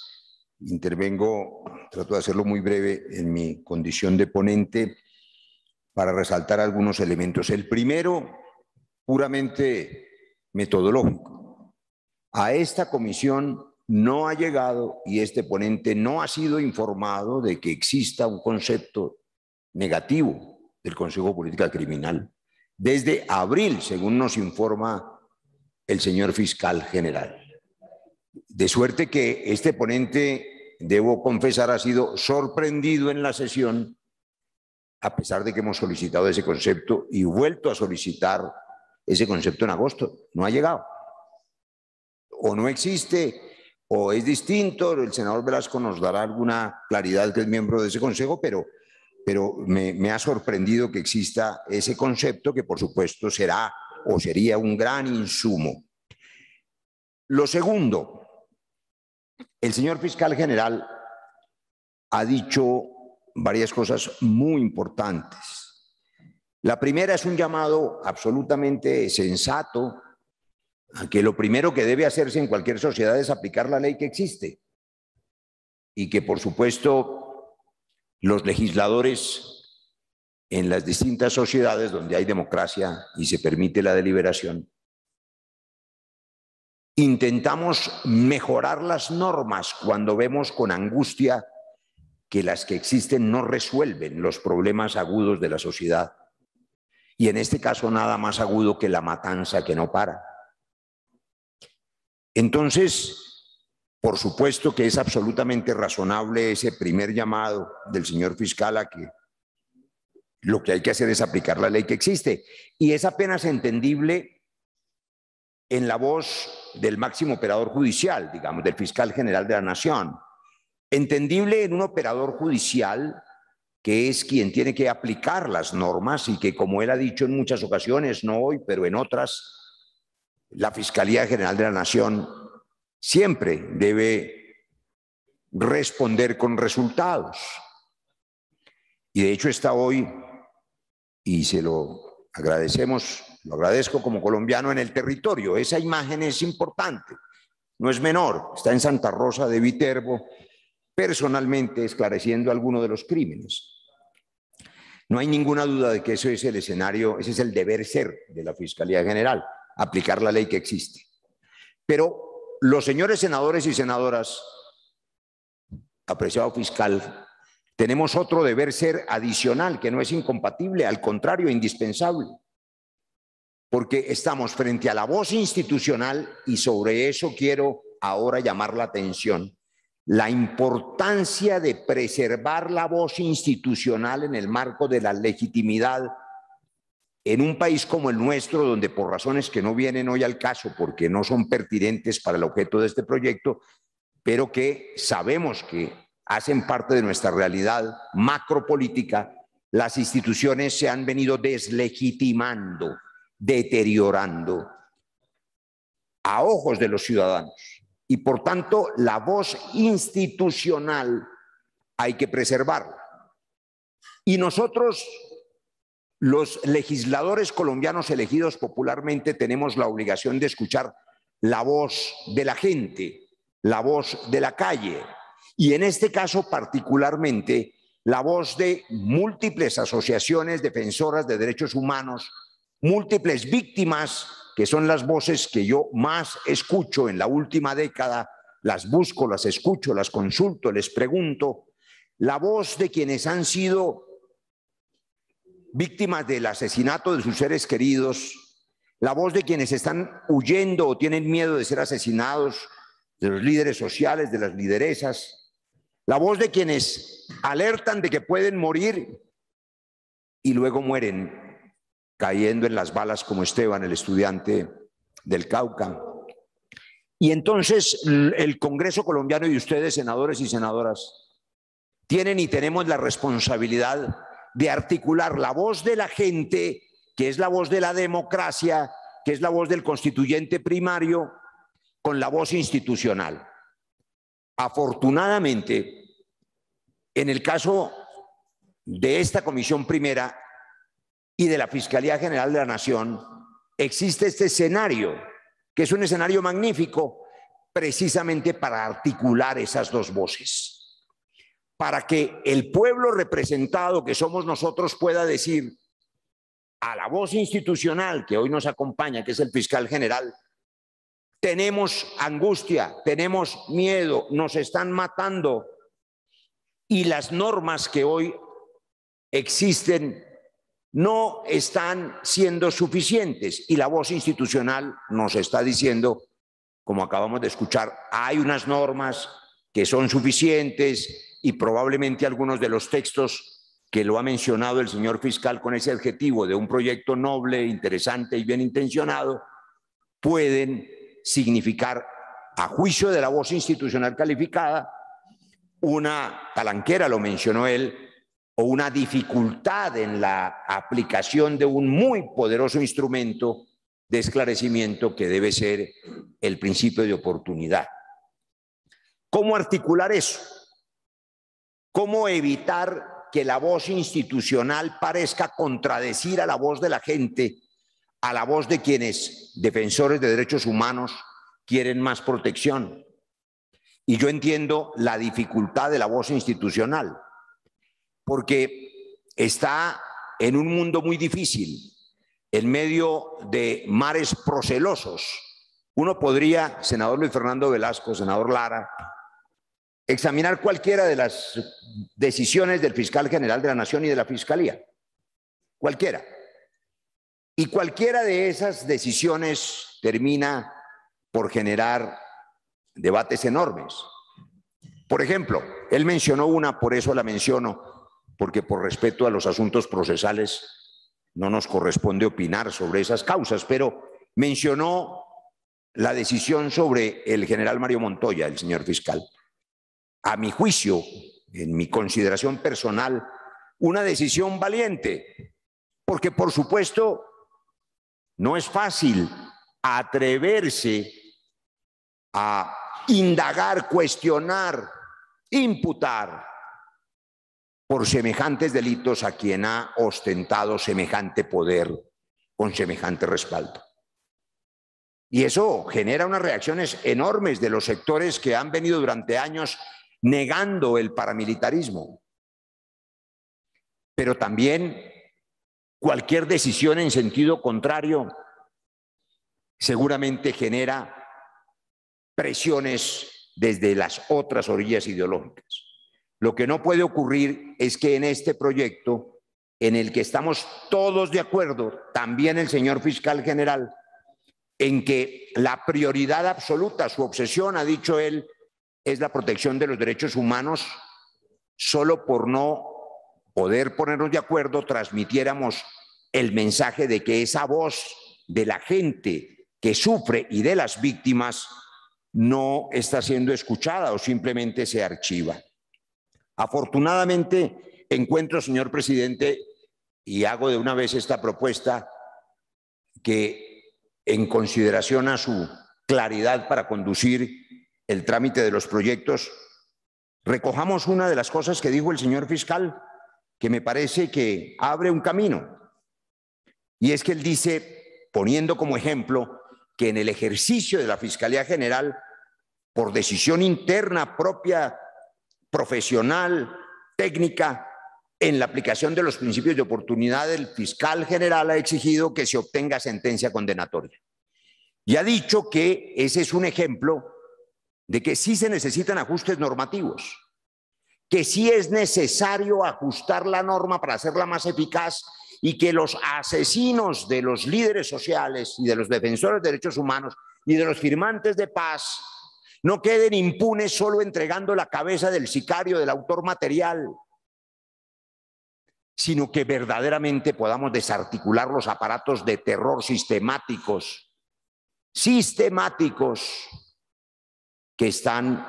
Intervengo, trato de hacerlo muy breve en mi condición de ponente para resaltar algunos elementos. El primero, puramente metodológico. A esta comisión no ha llegado y este ponente no ha sido informado de que exista un concepto negativo del Consejo de Política Criminal desde abril, según nos informa el señor fiscal general. De suerte que este ponente, debo confesar, ha sido sorprendido en la sesión, a pesar de que hemos solicitado ese concepto y vuelto a solicitar ese concepto en agosto. No ha llegado. O no existe, o es distinto. El senador Velasco nos dará alguna claridad, que es miembro de ese consejo, pero me ha sorprendido que exista ese concepto, que por supuesto será o sería un gran insumo. Lo segundo, el señor fiscal general ha dicho varias cosas muy importantes. La primera es un llamado absolutamente sensato a que lo primero que debe hacerse en cualquier sociedad es aplicar la ley que existe y que por supuesto los legisladores en las distintas sociedades donde hay democracia y se permite la deliberación, intentamos mejorar las normas cuando vemos con angustia que las que existen no resuelven los problemas agudos de la sociedad. Y en este caso nada más agudo que la matanza que no para. Entonces, por supuesto que es absolutamente razonable ese primer llamado del señor fiscal a que lo que hay que hacer es aplicar la ley que existe. Y es apenas entendible en la voz del máximo operador judicial, digamos, del fiscal general de la Nación. Entendible en un operador judicial que es quien tiene que aplicar las normas y que, como él ha dicho en muchas ocasiones, no hoy, pero en otras, la Fiscalía General de la Nación siempre debe responder con resultados. Y de hecho está hoy, y se lo agradecemos, lo agradezco como colombiano, en el territorio. Esa imagen es importante, no es menor. Está en Santa Rosa de Viterbo, personalmente esclareciendo algunos de los crímenes. No hay ninguna duda de que ese es el escenario, ese es el deber ser de la Fiscalía General, aplicar la ley que existe. Pero los señores senadores y senadoras, apreciado fiscal, tenemos otro deber ser adicional que no es incompatible, al contrario, indispensable. Porque estamos frente a la voz institucional y sobre eso quiero ahora llamar la atención. La importancia de preservar la voz institucional en el marco de la legitimidad en un país como el nuestro, donde por razones que no vienen hoy al caso, porque no son pertinentes para el objeto de este proyecto, pero que sabemos que hacen parte de nuestra realidad macropolítica, las instituciones se han venido deslegitimando, deteriorando a ojos de los ciudadanos. Y por tanto, la voz institucional hay que preservarla. Y nosotros, los legisladores colombianos elegidos popularmente, tenemos la obligación de escuchar la voz de la gente, la voz de la calle. Y en este caso particularmente, la voz de múltiples asociaciones defensoras de derechos humanos, múltiples víctimas, que son las voces que yo más escucho en la última década, las busco, las escucho, las consulto, les pregunto, la voz de quienes han sido víctimas del asesinato de sus seres queridos, la voz de quienes están huyendo o tienen miedo de ser asesinados, de los líderes sociales, de las lideresas, la voz de quienes alertan de que pueden morir y luego mueren cayendo en las balas como Esteban, el estudiante del Cauca. Y entonces el Congreso colombiano y ustedes, senadores y senadoras, tienen y tenemos la responsabilidad de articular la voz de la gente, que es la voz de la democracia, que es la voz del constituyente primario, con la voz institucional. Afortunadamente, en el caso de esta Comisión Primera y de la Fiscalía General de la Nación, existe este escenario, que es un escenario magnífico, precisamente para articular esas dos voces, para que el pueblo representado que somos nosotros pueda decir a la voz institucional que hoy nos acompaña, que es el fiscal general: tenemos angustia, tenemos miedo, nos están matando y las normas que hoy existen no están siendo suficientes. Y la voz institucional nos está diciendo, como acabamos de escuchar, hay unas normas que son suficientes y probablemente algunos de los textos que lo ha mencionado el señor fiscal con ese adjetivo de un proyecto noble, interesante y bien intencionado, pueden significar, a juicio de la voz institucional calificada, una palanquera, lo mencionó él, o una dificultad en la aplicación de un muy poderoso instrumento de esclarecimiento que debe ser el principio de oportunidad. ¿Cómo articular eso? ¿Cómo evitar que la voz institucional parezca contradecir a la voz de la gente, a la voz de quienes, defensores de derechos humanos, quieren más protección? Y yo entiendo la dificultad de la voz institucional, porque está en un mundo muy difícil, en medio de mares procelosos. Uno podría, senador Luis Fernando Velasco, senador Lara, examinar cualquiera de las decisiones del fiscal general de la Nación y de la Fiscalía, cualquiera. Y cualquiera de esas decisiones termina por generar debates enormes. Por ejemplo, él mencionó una, por eso la menciono, porque por respeto a los asuntos procesales no nos corresponde opinar sobre esas causas, pero mencionó la decisión sobre el general Mario Montoya, el señor fiscal. A mi juicio, en mi consideración personal, una decisión valiente, porque por supuesto no es fácil atreverse a indagar, cuestionar, imputar por semejantes delitos a quien ha ostentado semejante poder con semejante respaldo. Y eso genera unas reacciones enormes de los sectores que han venido durante años negando el paramilitarismo. Pero también cualquier decisión en sentido contrario seguramente genera presiones desde las otras orillas ideológicas. Lo que no puede ocurrir es que en este proyecto, en el que estamos todos de acuerdo, también el señor fiscal general, en que la prioridad absoluta, su obsesión, ha dicho él, es la protección de los derechos humanos, solo por no poder ponernos de acuerdo, transmitiéramos el mensaje de que esa voz de la gente que sufre y de las víctimas no está siendo escuchada o simplemente se archiva. Afortunadamente, encuentro, señor presidente, y hago de una vez esta propuesta, que en consideración a su claridad para conducir el trámite de los proyectos, recojamos una de las cosas que dijo el señor fiscal, que me parece que abre un camino. Y es que él dice, poniendo como ejemplo, que en el ejercicio de la Fiscalía General, por decisión interna propia, profesional, técnica, en la aplicación de los principios de oportunidad, el fiscal general ha exigido que se obtenga sentencia condenatoria. Y ha dicho que ese es un ejemplo de que sí se necesitan ajustes normativos, que sí es necesario ajustar la norma para hacerla más eficaz y que los asesinos de los líderes sociales y de los defensores de derechos humanos y de los firmantes de paz no queden impunes solo entregando la cabeza del sicario, del autor material, sino que verdaderamente podamos desarticular los aparatos de terror sistemáticos que están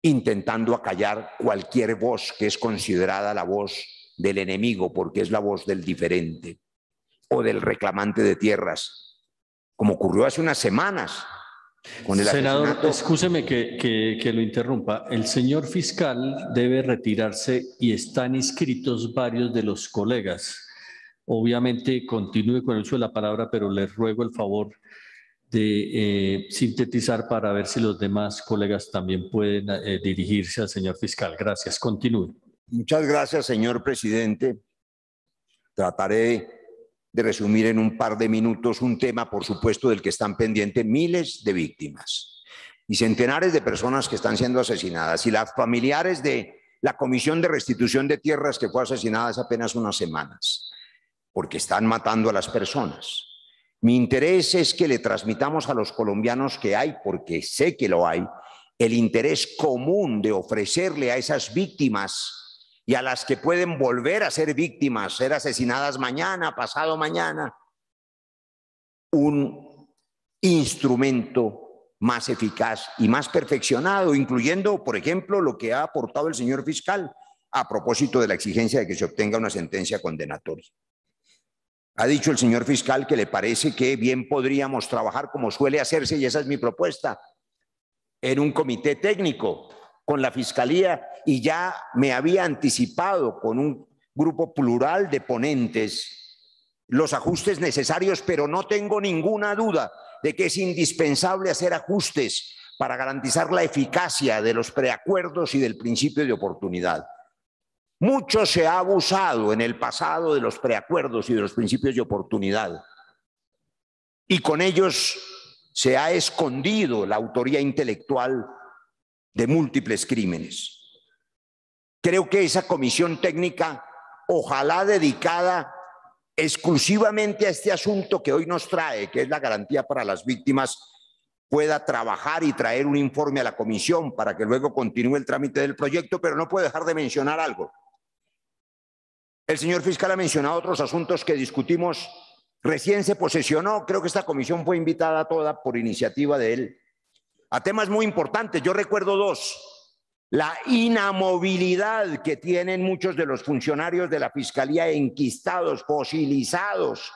intentando acallar cualquier voz que es considerada la voz del enemigo, porque es la voz del diferente o del reclamante de tierras, como ocurrió hace unas semanas con el Senador, asesinato. excúseme que lo interrumpa. El señor fiscal debe retirarse y están inscritos varios de los colegas. Obviamente continúe con el uso de la palabra, pero le ruego el favor de sintetizar para ver si los demás colegas también pueden dirigirse al señor fiscal. Gracias. Continúe. Muchas gracias, señor presidente. Trataré de resumir en un par de minutos un tema, por supuesto, del que están pendientes miles de víctimas y centenares de personas que están siendo asesinadas, y las familiares de la Comisión de Restitución de Tierras que fue asesinada hace apenas unas semanas, porque están matando a las personas. Mi interés es que le transmitamos a los colombianos que hay, porque sé que lo hay, el interés común de ofrecerle a esas víctimas y a las que pueden volver a ser víctimas, ser asesinadas mañana, pasado mañana, un instrumento más eficaz y más perfeccionado, incluyendo, por ejemplo, lo que ha aportado el señor fiscal a propósito de la exigencia de que se obtenga una sentencia condenatoria. Ha dicho el señor fiscal que le parece que bien podríamos trabajar como suele hacerse, y esa es mi propuesta, en un comité técnico con la Fiscalía, y ya me había anticipado con un grupo plural de ponentes los ajustes necesarios, pero no tengo ninguna duda de que es indispensable hacer ajustes para garantizar la eficacia de los preacuerdos y del principio de oportunidad. Mucho se ha abusado en el pasado de los preacuerdos y de los principios de oportunidad, y con ellos se ha escondido la autoría intelectual de múltiples crímenes. Creo que esa comisión técnica, ojalá dedicada exclusivamente a este asunto que hoy nos trae, que es la garantía para las víctimas, pueda trabajar y traer un informe a la comisión para que luego continúe el trámite del proyecto, pero no puedo dejar de mencionar algo. El señor fiscal ha mencionado otros asuntos que discutimos. Recién se posesionó, creo que esta comisión fue invitada toda por iniciativa de él, a temas muy importantes. Yo recuerdo dos: la inamovilidad que tienen muchos de los funcionarios de la Fiscalía enquistados, fosilizados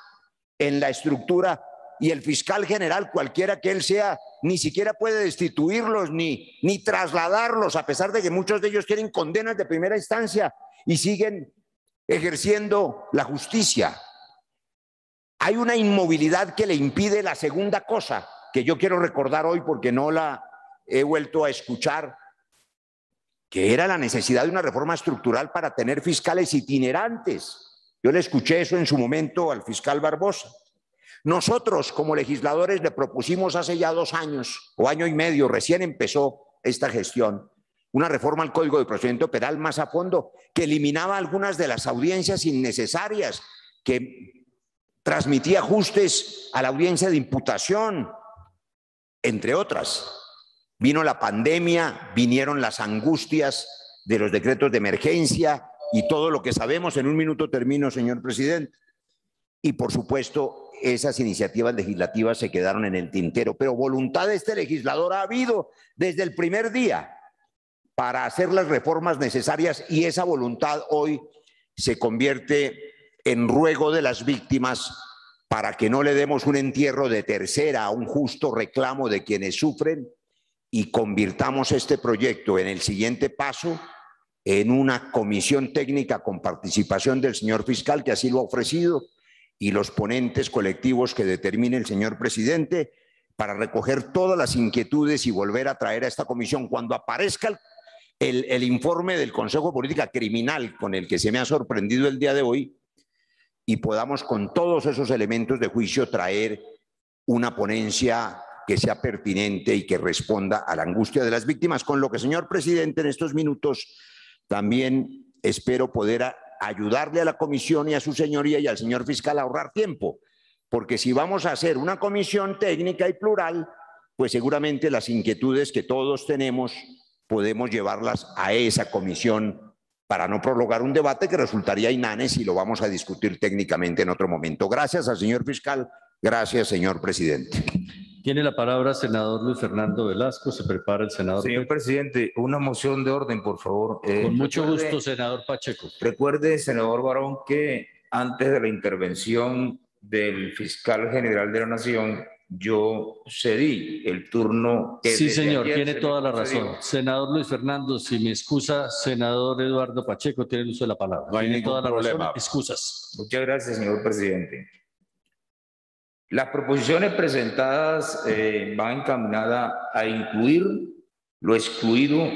en la estructura, y el fiscal general, cualquiera que él sea, ni siquiera puede destituirlos ni trasladarlos, a pesar de que muchos de ellos tienen condenas de primera instancia y siguen ejerciendo la justicia. Hay una inmovilidad que le impide la segunda cosa que yo quiero recordar hoy, porque no la he vuelto a escuchar, que era la necesidad de una reforma estructural para tener fiscales itinerantes. Yo le escuché eso en su momento al fiscal Barbosa. Nosotros, como legisladores, le propusimos hace ya 2 años o año y medio, recién empezó esta gestión, una reforma al Código de Procedimiento Penal más a fondo, que eliminaba algunas de las audiencias innecesarias, que transmitía ajustes a la audiencia de imputación, entre otras. Vino la pandemia, vinieron las angustias de los decretos de emergencia y todo lo que sabemos. En un minuto termino, señor presidente. Y por supuesto, esas iniciativas legislativas se quedaron en el tintero, pero voluntad de este legislador ha habido desde el primer día para hacer las reformas necesarias, y esa voluntad hoy se convierte en ruego de las víctimas para que no le demos un entierro de tercera a un justo reclamo de quienes sufren, y convirtamos este proyecto en el siguiente paso en una comisión técnica con participación del señor fiscal, que así lo ha ofrecido, y los ponentes colectivos que determine el señor presidente, para recoger todas las inquietudes y volver a traer a esta comisión cuando aparezca el informe del Consejo de Política Criminal, con el que se me ha sorprendido el día de hoy, y podamos con todos esos elementos de juicio traer una ponencia que sea pertinente y que responda a la angustia de las víctimas. Con lo que, señor presidente, en estos minutos también espero poder ayudarle a la comisión y a su señoría y al señor fiscal a ahorrar tiempo, porque si vamos a hacer una comisión técnica y plural, pues seguramente las inquietudes que todos tenemos podemos llevarlas a esa comisión para no prolongar un debate que resultaría inane si lo vamos a discutir técnicamente en otro momento. Gracias al señor fiscal, gracias, señor presidente. Tiene la palabra senador Luis Fernando Velasco. Se prepara el senador. Señor presidente, una moción de orden, por favor. Con mucho gusto, senador Pacheco. Recuerde, senador Barón, que antes de la intervención del fiscal general de la Nación, yo cedí el turno. Sí, señor, tiene toda la razón. Senador Luis Fernando, si me excusa, senador Eduardo Pacheco, tiene el uso de la palabra. No hay tiene ningún toda la problema. razón. Excusas. Muchas gracias, señor presidente. Las proposiciones presentadas van encaminadas a incluir lo excluido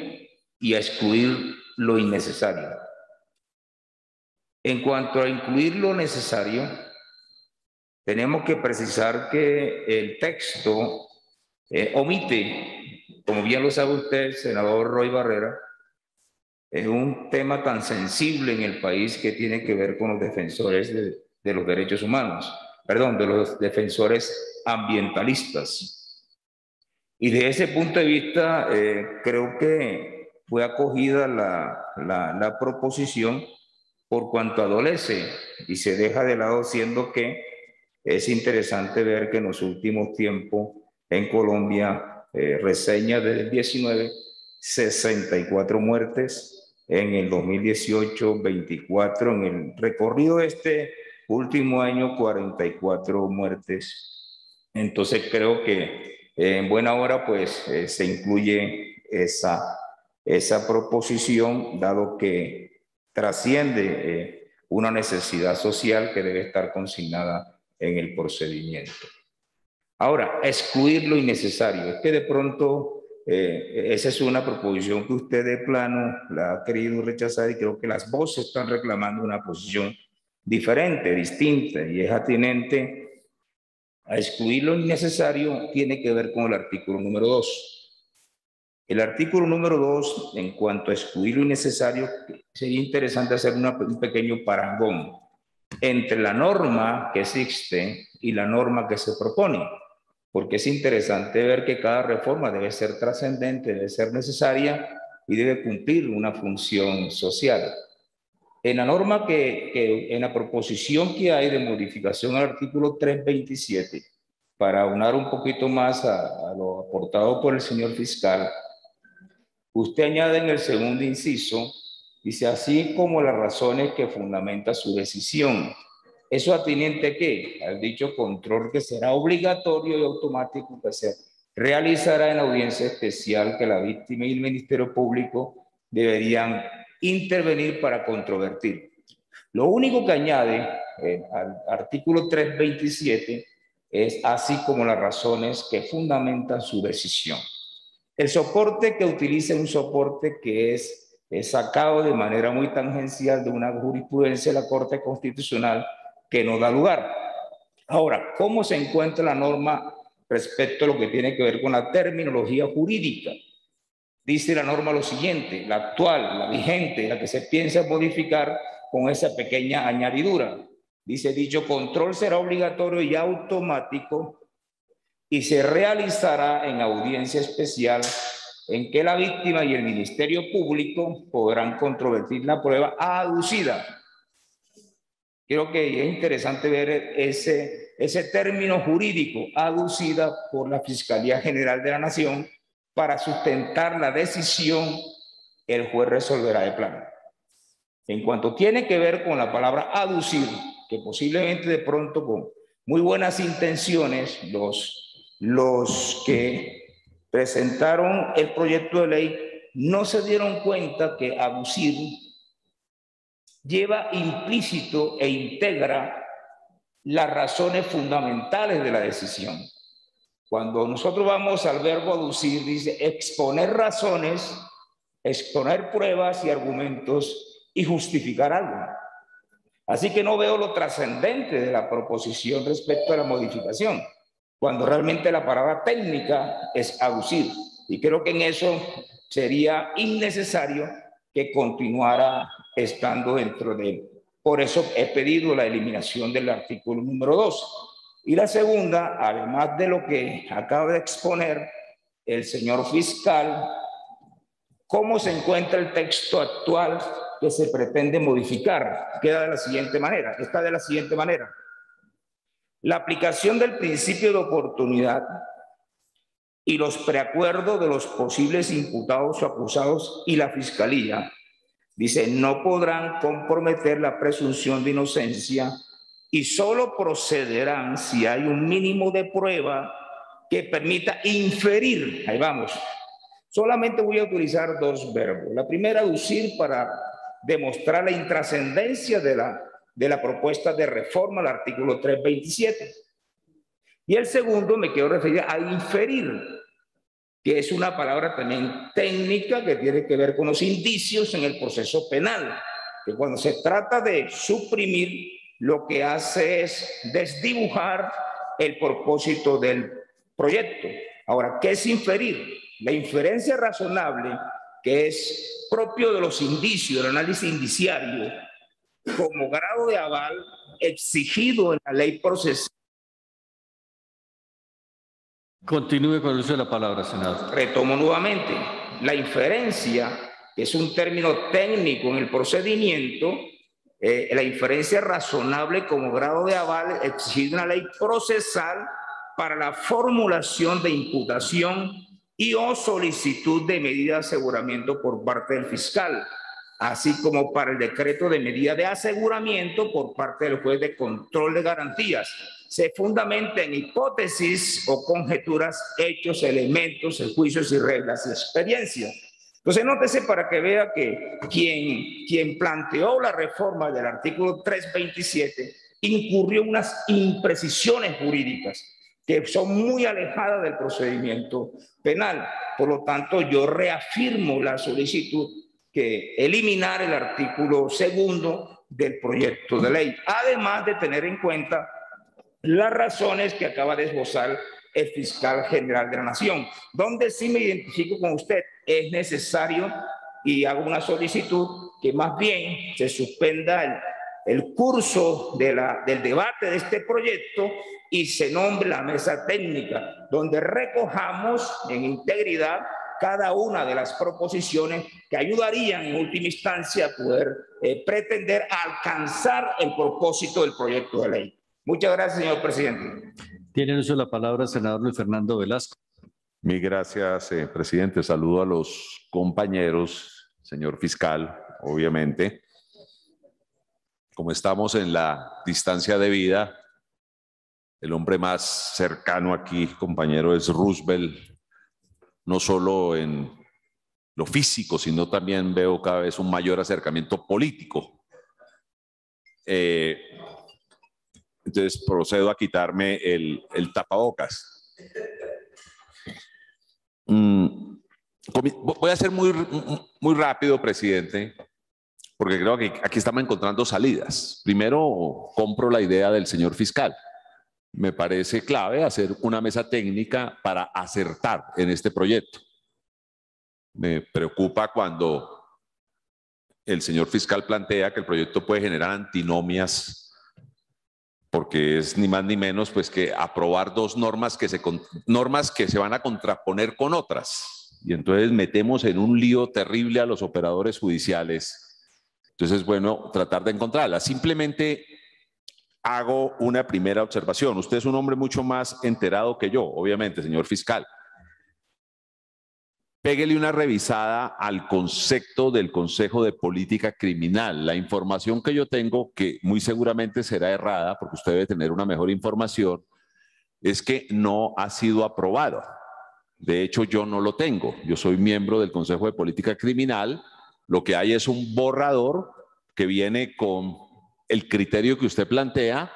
y a excluir lo innecesario. En cuanto a incluir lo necesario, tenemos que precisar que el texto omite, como bien lo sabe usted, senador Roy Barrera, un tema tan sensible en el país que tiene que ver con los defensores de los derechos humanos, perdón, de los defensores ambientalistas. Y de ese punto de vista, creo que fue acogida la proposición por cuanto adolece y se deja de lado, siendo que es interesante ver que en los últimos tiempos en Colombia, reseña del 19, 64 muertes, en el 2018, 24, en el recorrido de este último año, 44 muertes. Entonces creo que en buena hora pues se incluye esa proposición, dado que trasciende una necesidad social que debe estar consignada en el procedimiento. Ahora, excluir lo innecesario. Es que de pronto esa es una proposición que usted de plano la ha querido rechazar, y creo que las voces están reclamando una posición diferente, distinta, y es atinente a excluir lo innecesario. Tiene que ver con el artículo número 2. El artículo número 2, en cuanto a excluir lo innecesario, sería interesante hacer un pequeño parangón entre la norma que existe y la norma que se propone, porque es interesante ver que cada reforma debe ser trascendente, debe ser necesaria y debe cumplir una función social. En la norma en la proposición que hay de modificación al artículo 327, para aunar un poquito más a lo aportado por el señor fiscal, usted añade en el segundo inciso, dice, así como las razones que fundamenta su decisión. ¿Eso atinente a qué? Al dicho control que será obligatorio y automático, que se realizará en la audiencia especial, que la víctima y el Ministerio Público deberían intervenir para controvertir. Lo único que añade al artículo 327 es así como las razones que fundamentan su decisión. El soporte que utiliza es un soporte que es sacado de manera muy tangencial de una jurisprudencia de la Corte Constitucional que no da lugar. Ahora, ¿cómo se encuentra la norma respecto a lo que tiene que ver con la terminología jurídica? Dice la norma lo siguiente: la actual, la vigente, la que se piensa modificar con esa pequeña añadidura. Dice, dicho control será obligatorio y automático y se realizará en audiencia especial, en que la víctima y el Ministerio Público podrán controvertir la prueba aducida. Creo que es interesante ver ese término jurídico, aducida por la Fiscalía General de la Nación. Para sustentar la decisión, el juez resolverá de plano. En cuanto tiene que ver con la palabra aducir, que posiblemente de pronto con muy buenas intenciones los que presentaron el proyecto de ley no se dieron cuenta que aducir lleva implícito e integra las razones fundamentales de la decisión. Cuando nosotros vamos al verbo aducir, dice exponer razones, exponer pruebas y argumentos y justificar algo. Así que no veo lo trascendente de la proposición respecto a la modificación, cuando realmente la palabra técnica es aducir. Y creo que en eso sería innecesario que continuara estando dentro de él. Por eso he pedido la eliminación del artículo número 2. Y la segunda, además de lo que acaba de exponer el señor fiscal, ¿cómo se encuentra el texto actual que se pretende modificar? Queda de la siguiente manera, está de la siguiente manera. La aplicación del principio de oportunidad y los preacuerdos de los posibles imputados o acusados y la Fiscalía. Dice, no podrán comprometer la presunción de inocencia y solo procederán si hay un mínimo de prueba que permita inferir. Ahí vamos. Solamente voy a utilizar dos verbos. La primera, aducir, para demostrar la intrascendencia de la propuesta de reforma al artículo 327. Y el segundo, me quiero referir a inferir, que es una palabra también técnica que tiene que ver con los indicios en el proceso penal, que cuando se trata de suprimir, lo que hace es desdibujar el propósito del proyecto. Ahora, ¿qué es inferir? La inferencia razonable, que es propio de los indicios, del análisis indiciario, como grado de aval exigido en la ley procesal. Continúe con el uso de la palabra, senador. Retomo nuevamente. La inferencia, que es un término técnico en el procedimiento, la inferencia razonable como grado de aval exigido en la ley procesal para la formulación de imputación y o solicitud de medida de aseguramiento por parte del fiscal, así como para el decreto de medida de aseguramiento por parte del juez de control de garantías. Se fundamenta en hipótesis o conjeturas, hechos, elementos, juicios y reglas de experiencia. Entonces, nótese para que vea que quien planteó la reforma del artículo 327 incurrió en unas imprecisiones jurídicas que son muy alejadas del procedimiento penal. Por lo tanto, yo reafirmo la solicitud que eliminar el artículo 2 del proyecto de ley, además de tener en cuenta las razones que acaba de esbozar el fiscal general de la Nación, donde sí me identifico con usted. Es necesario y hago una solicitud que más bien se suspenda el curso del debate de este proyecto y se nombre la mesa técnica, donde recojamos en integridad cada una de las proposiciones que ayudarían en última instancia a poder pretender alcanzar el propósito del proyecto de ley. Muchas gracias, señor presidente. Tiene el uso de la palabra el senador Luis Fernando Velasco. Mil gracias, presidente. Saludo a los compañeros, señor fiscal, obviamente. Como estamos en la distancia de vida, el hombre más cercano aquí, compañero, es Roosevelt, no solo en lo físico, sino también veo cada vez un mayor acercamiento político. Entonces procedo a quitarme el tapabocas. Voy a ser muy rápido, presidente, porque creo que aquí estamos encontrando salidas. Primero, compro la idea del señor fiscal. Me parece clave hacer una mesa técnica para acertar en este proyecto. Me preocupa cuando el señor fiscal plantea que el proyecto puede generar antinomias, porque es ni más ni menos pues que aprobar dos normas que se van a contraponer con otras. Y entonces metemos en un lío terrible a los operadores judiciales. Entonces es bueno tratar de encontrarlas. Simplemente hago una primera observación. Usted es un hombre mucho más enterado que yo, obviamente, señor fiscal. Péguele una revisada al concepto del Consejo de Política Criminal. La información que yo tengo, que muy seguramente será errada, porque usted debe tener una mejor información, es que no ha sido aprobado. De hecho, yo no lo tengo. Yo soy miembro del Consejo de Política Criminal. Lo que hay es un borrador que viene con el criterio que usted plantea,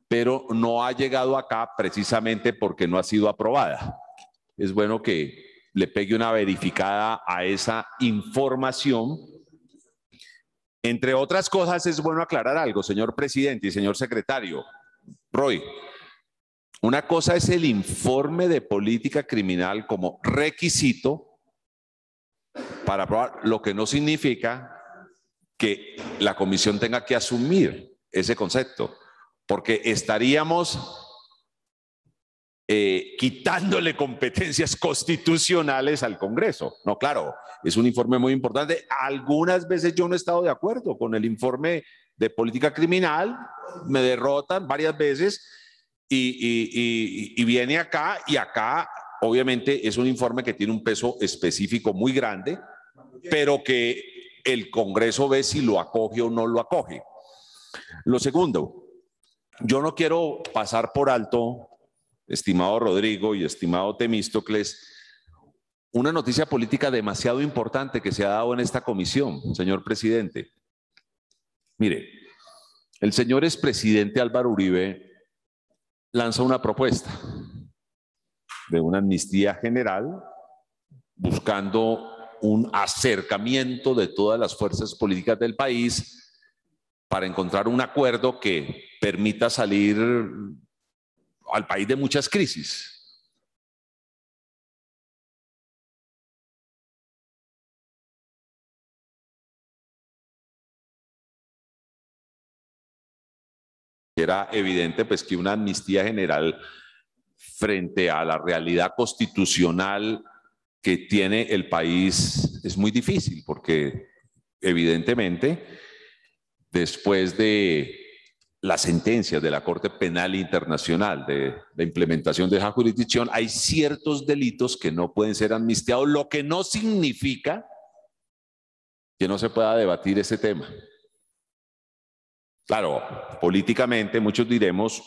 pero no ha llegado acá precisamente porque no ha sido aprobada. Es bueno que le pegue una verificada a esa información. Entre otras cosas, es bueno aclarar algo, señor presidente y señor secretario. Roy, una cosa es el informe de política criminal como requisito para aprobar, lo que no significa que la comisión tenga que asumir ese concepto, porque estaríamos quitándole competencias constitucionales al Congreso. No, claro, es un informe muy importante. Algunas veces yo no he estado de acuerdo con el informe de política criminal, me derrotan varias veces y viene acá, y acá obviamente es un informe que tiene un peso específico muy grande, pero que el Congreso ve si lo acoge o no lo acoge. Lo segundo, yo no quiero pasar por alto, estimado Rodrigo y estimado Temístocles, una noticia política demasiado importante que se ha dado en esta comisión, señor presidente. Mire, el señor expresidente Álvaro Uribe lanza una propuesta de una amnistía general buscando un acercamiento de todas las fuerzas políticas del país para encontrar un acuerdo que permita salir al país de muchas crisis. Era evidente pues que una amnistía general frente a la realidad constitucional que tiene el país es muy difícil, porque evidentemente después de las sentencias de la Corte Penal Internacional de la implementación de esa jurisdicción, hay ciertos delitos que no pueden ser amnistiados, lo que no significa que no se pueda debatir ese tema. Claro, políticamente muchos diremos,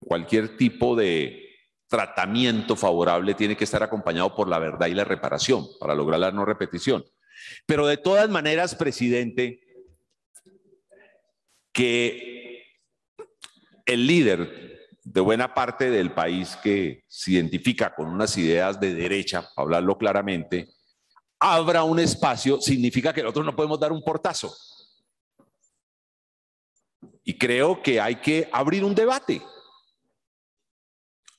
cualquier tipo de tratamiento favorable tiene que estar acompañado por la verdad y la reparación para lograr la no repetición. Pero de todas maneras, presidente, que el líder de buena parte del país que se identifica con unas ideas de derecha, para hablarlo claramente, abra un espacio, significa que nosotros no podemos dar un portazo. Y creo que hay que abrir un debate.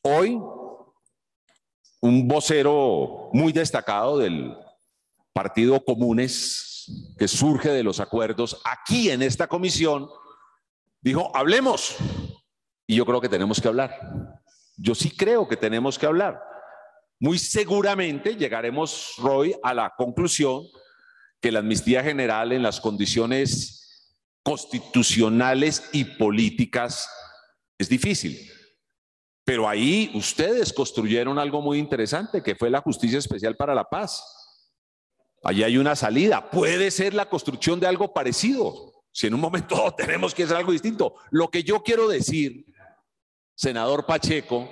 Hoy, un vocero muy destacado del Partido Comunes, que surge de los acuerdos aquí en esta comisión, dijo, hablemos. Y yo creo que tenemos que hablar. Yo sí creo que tenemos que hablar. Muy seguramente llegaremos, Roy, a la conclusión que la amnistía general en las condiciones constitucionales y políticas es difícil. Pero ahí ustedes construyeron algo muy interesante, que fue la Justicia Especial para la Paz. Allí hay una salida. Puede ser la construcción de algo parecido, si en un momento tenemos que hacer algo distinto. Lo que yo quiero decir, senador Pacheco,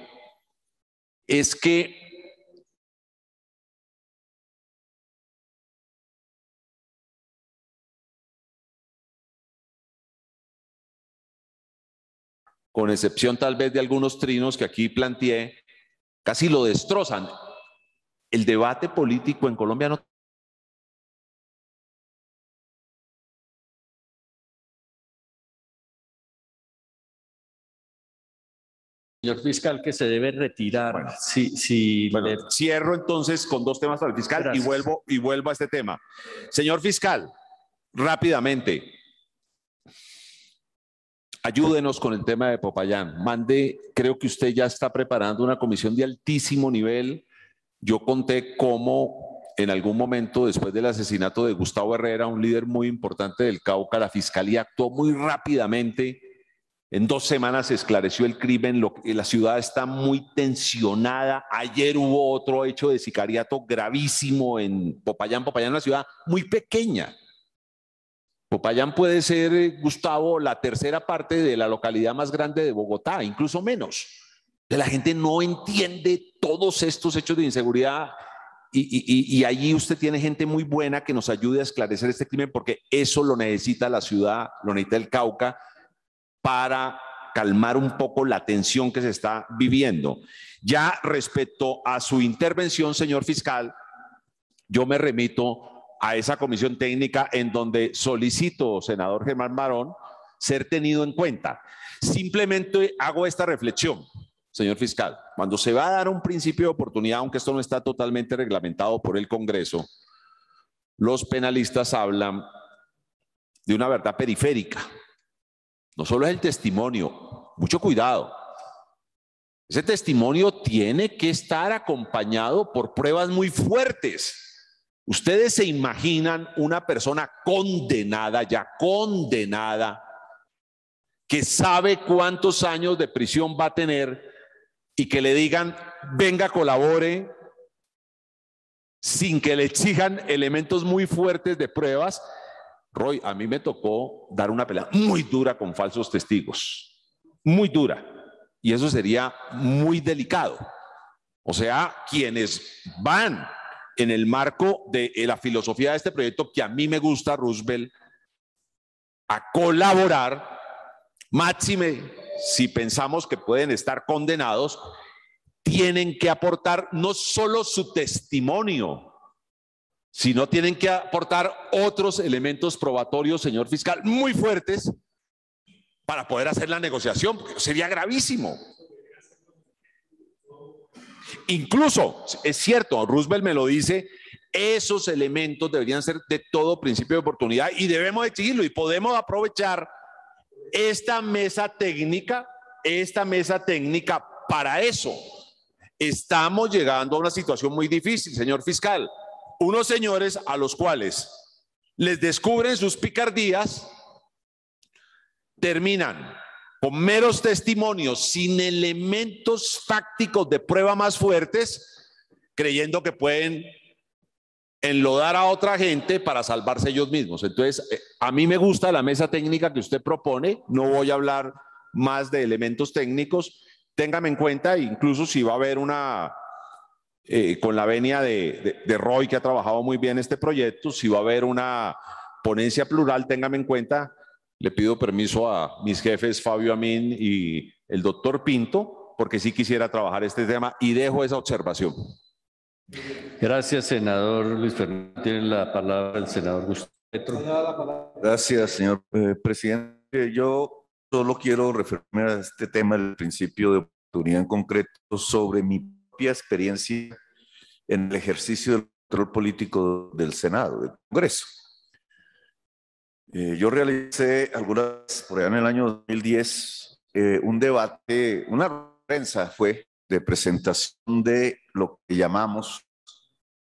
es que con excepción tal vez de algunos trinos que aquí planteé, casi lo destrozan. El debate político en Colombia no. Señor fiscal, que se debe retirar. Bueno, Bueno, cierro entonces con dos temas para el fiscal y vuelvo a este tema. Señor fiscal, rápidamente, ayúdenos con el tema de Popayán. Creo que usted ya está preparando una comisión de altísimo nivel. Yo conté cómo en algún momento, después del asesinato de Gustavo Herrera, un líder muy importante del Cauca, la fiscalía actuó muy rápidamente. En 2 semanas se esclareció el crimen. La ciudad está muy tensionada. Ayer hubo otro hecho de sicariato gravísimo en Popayán. Popayán es una ciudad muy pequeña. Popayán puede ser, Gustavo, la tercera parte de la localidad más grande de Bogotá, incluso menos. La gente no entiende todos estos hechos de inseguridad y allí usted tiene gente muy buena que nos ayude a esclarecer este crimen, porque eso lo necesita la ciudad, lo necesita el Cauca para calmar un poco la tensión que se está viviendo. Ya respecto a su intervención, señor fiscal, yo me remito a esa comisión técnica en donde solicito, senador Germán Barón, ser tenido en cuenta. Simplemente hago esta reflexión, señor fiscal. Cuando se va a dar un principio de oportunidad, aunque esto no está totalmente reglamentado por el Congreso, los penalistas hablan de una verdad periférica. No solo es el testimonio, mucho cuidado. Ese testimonio tiene que estar acompañado por pruebas muy fuertes. Ustedes se imaginan una persona condenada, ya condenada, que sabe cuántos años de prisión va a tener, y que le digan, venga, colabore, sin que le exijan elementos muy fuertes de pruebas. Roy, a mí me tocó dar una pelea muy dura con falsos testigos, muy dura, y eso sería muy delicado. O sea, quienes van en el marco de la filosofía de este proyecto, que a mí me gusta, Roosevelt, a colaborar, máxime si pensamos que pueden estar condenados, tienen que aportar no solo su testimonio, sino tienen que aportar otros elementos probatorios, señor fiscal, muy fuertes para poder hacer la negociación, porque sería gravísimo. Incluso, es cierto, Roosevelt me lo dice, esos elementos deberían ser de todo principio de oportunidad y debemos exigirlo y podemos aprovechar esta mesa técnica para eso. Estamos llegando a una situación muy difícil, señor fiscal. Unos señores a los cuales les descubren sus picardías, terminan con meros testimonios, sin elementos fácticos de prueba más fuertes, creyendo que pueden enlodar a otra gente para salvarse ellos mismos. Entonces, a mí me gusta la mesa técnica que usted propone, no voy a hablar más de elementos técnicos, téngame en cuenta, incluso si va a haber una, con la venia de Roy, que ha trabajado muy bien este proyecto, si va a haber una ponencia plural, téngame en cuenta. Le pido permiso a mis jefes Fabio Amin y el doctor Pinto, porque sí quisiera trabajar este tema y dejo esa observación. Gracias, senador Luis Fernando. Tiene la palabra el senador Gustavo Petro. Gracias, señor presidente. Yo solo quiero referirme a este tema, el principio de oportunidad en concreto, sobre mi propia experiencia en el ejercicio del control político del Senado, del Congreso. Yo realicé algunas, por allá en el año 2010, un debate, una prensa fue de presentación de lo que llamamos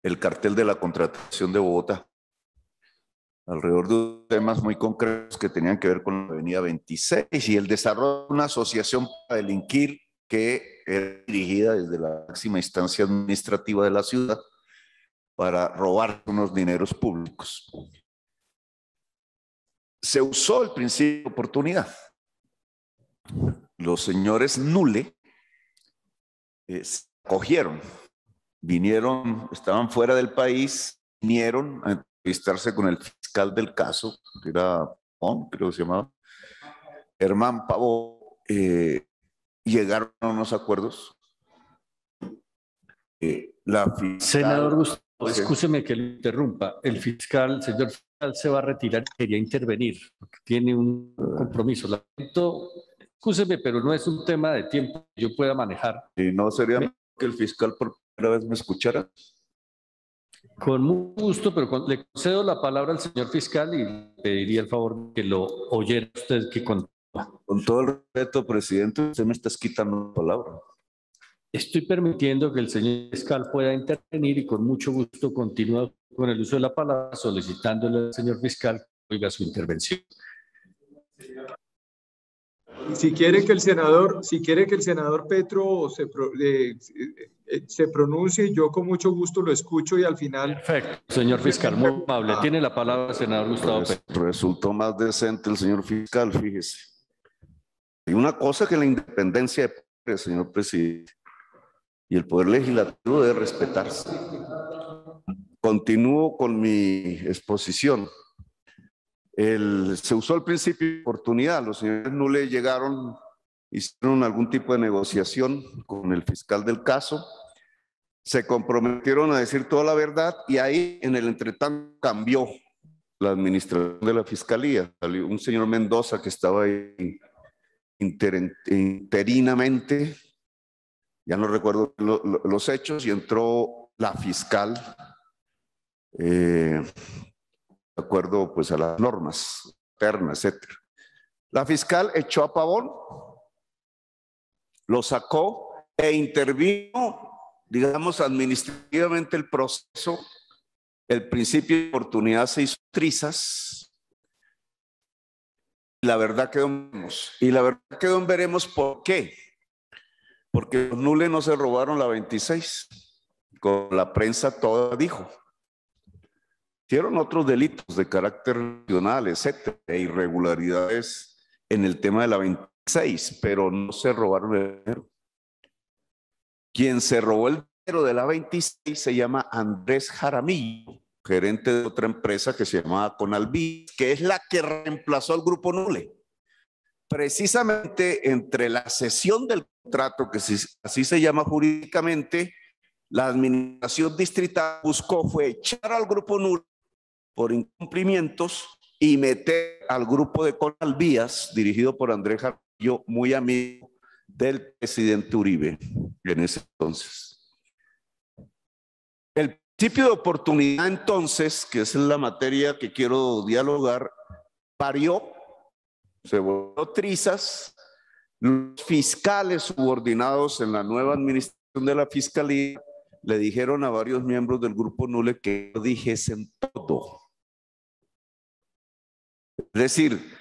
el cartel de la contratación de Bogotá, alrededor de temas muy concretos que tenían que ver con la avenida 26 y el desarrollo de una asociación para delinquir que era dirigida desde la máxima instancia administrativa de la ciudad para robar unos dineros públicos. Se usó el principio de oportunidad. Los señores Nule se acogieron, vinieron, estaban fuera del país, vinieron a entrevistarse con el fiscal del caso, que era Pon, creo que se llamaba, Germán Pavó, llegaron a unos acuerdos. La fiscal, senador Gustavo, escúcheme que lo interrumpa. El fiscal, señor fiscal, se va a retirar y quería intervenir, porque tiene un compromiso. Escúcheme, pero no es un tema de tiempo que yo pueda manejar. ¿Y no sería que el fiscal por primera vez me escuchara? Con mucho gusto, pero le concedo la palabra al señor fiscal y le pediría el favor que lo oyera usted que continúa. Con todo el respeto, presidente, usted me está quitando la palabra. Estoy permitiendo que el señor fiscal pueda intervenir y con mucho gusto continúa con el uso de la palabra, solicitándole al señor fiscal que oiga su intervención. Si quiere que el senador Petro se pronuncie, yo con mucho gusto lo escucho y al final... Perfecto, señor fiscal, muy amable. Tiene la palabra el senador Gustavo Petro. Resultó más decente el señor fiscal, fíjese. Hay una cosa que la independencia de poderes, señor presidente, y el poder legislativo debe respetarse. Continúo con mi exposición. Se usó el principio de oportunidad. Los señores Nule llegaron, hicieron algún tipo de negociación con el fiscal del caso, se comprometieron a decir toda la verdad y ahí en el entretanto cambió la administración de la fiscalía. Salió un señor Mendoza que estaba ahí interinamente, ya no recuerdo los hechos, y entró la fiscal de acuerdo pues a las normas internas, etcétera. La fiscal echó a Pavón, lo sacó e intervino, digamos, administrativamente el proceso. El principio de oportunidad se hizo trizas. La verdad quedó en veremos. ¿Y la verdad quedó en veremos por qué? porque los nules no se robaron la 26, con la prensa toda dijo. Hicieron otros delitos de carácter nacional, etcétera, e irregularidades en el tema de la 26, pero no se robaron el dinero. Quien se robó el dinero de la 26 se llama Andrés Jaramillo, gerente de otra empresa que se llamaba Conalví, que es la que reemplazó al Grupo Nule. Precisamente entre la cesión del contrato, que así se llama jurídicamente, la administración distrital buscó fue echar al Grupo Nule por incumplimientos y meter al grupo de Conalvías, dirigido por Andrés Jaramillo, muy amigo del presidente Uribe en ese entonces. El principio de oportunidad entonces, que es la materia que quiero dialogar, parió, se volvió trizas. Los fiscales subordinados en la nueva administración de la fiscalía le dijeron a varios miembros del Grupo Nule que no dijesen todo. Es decir,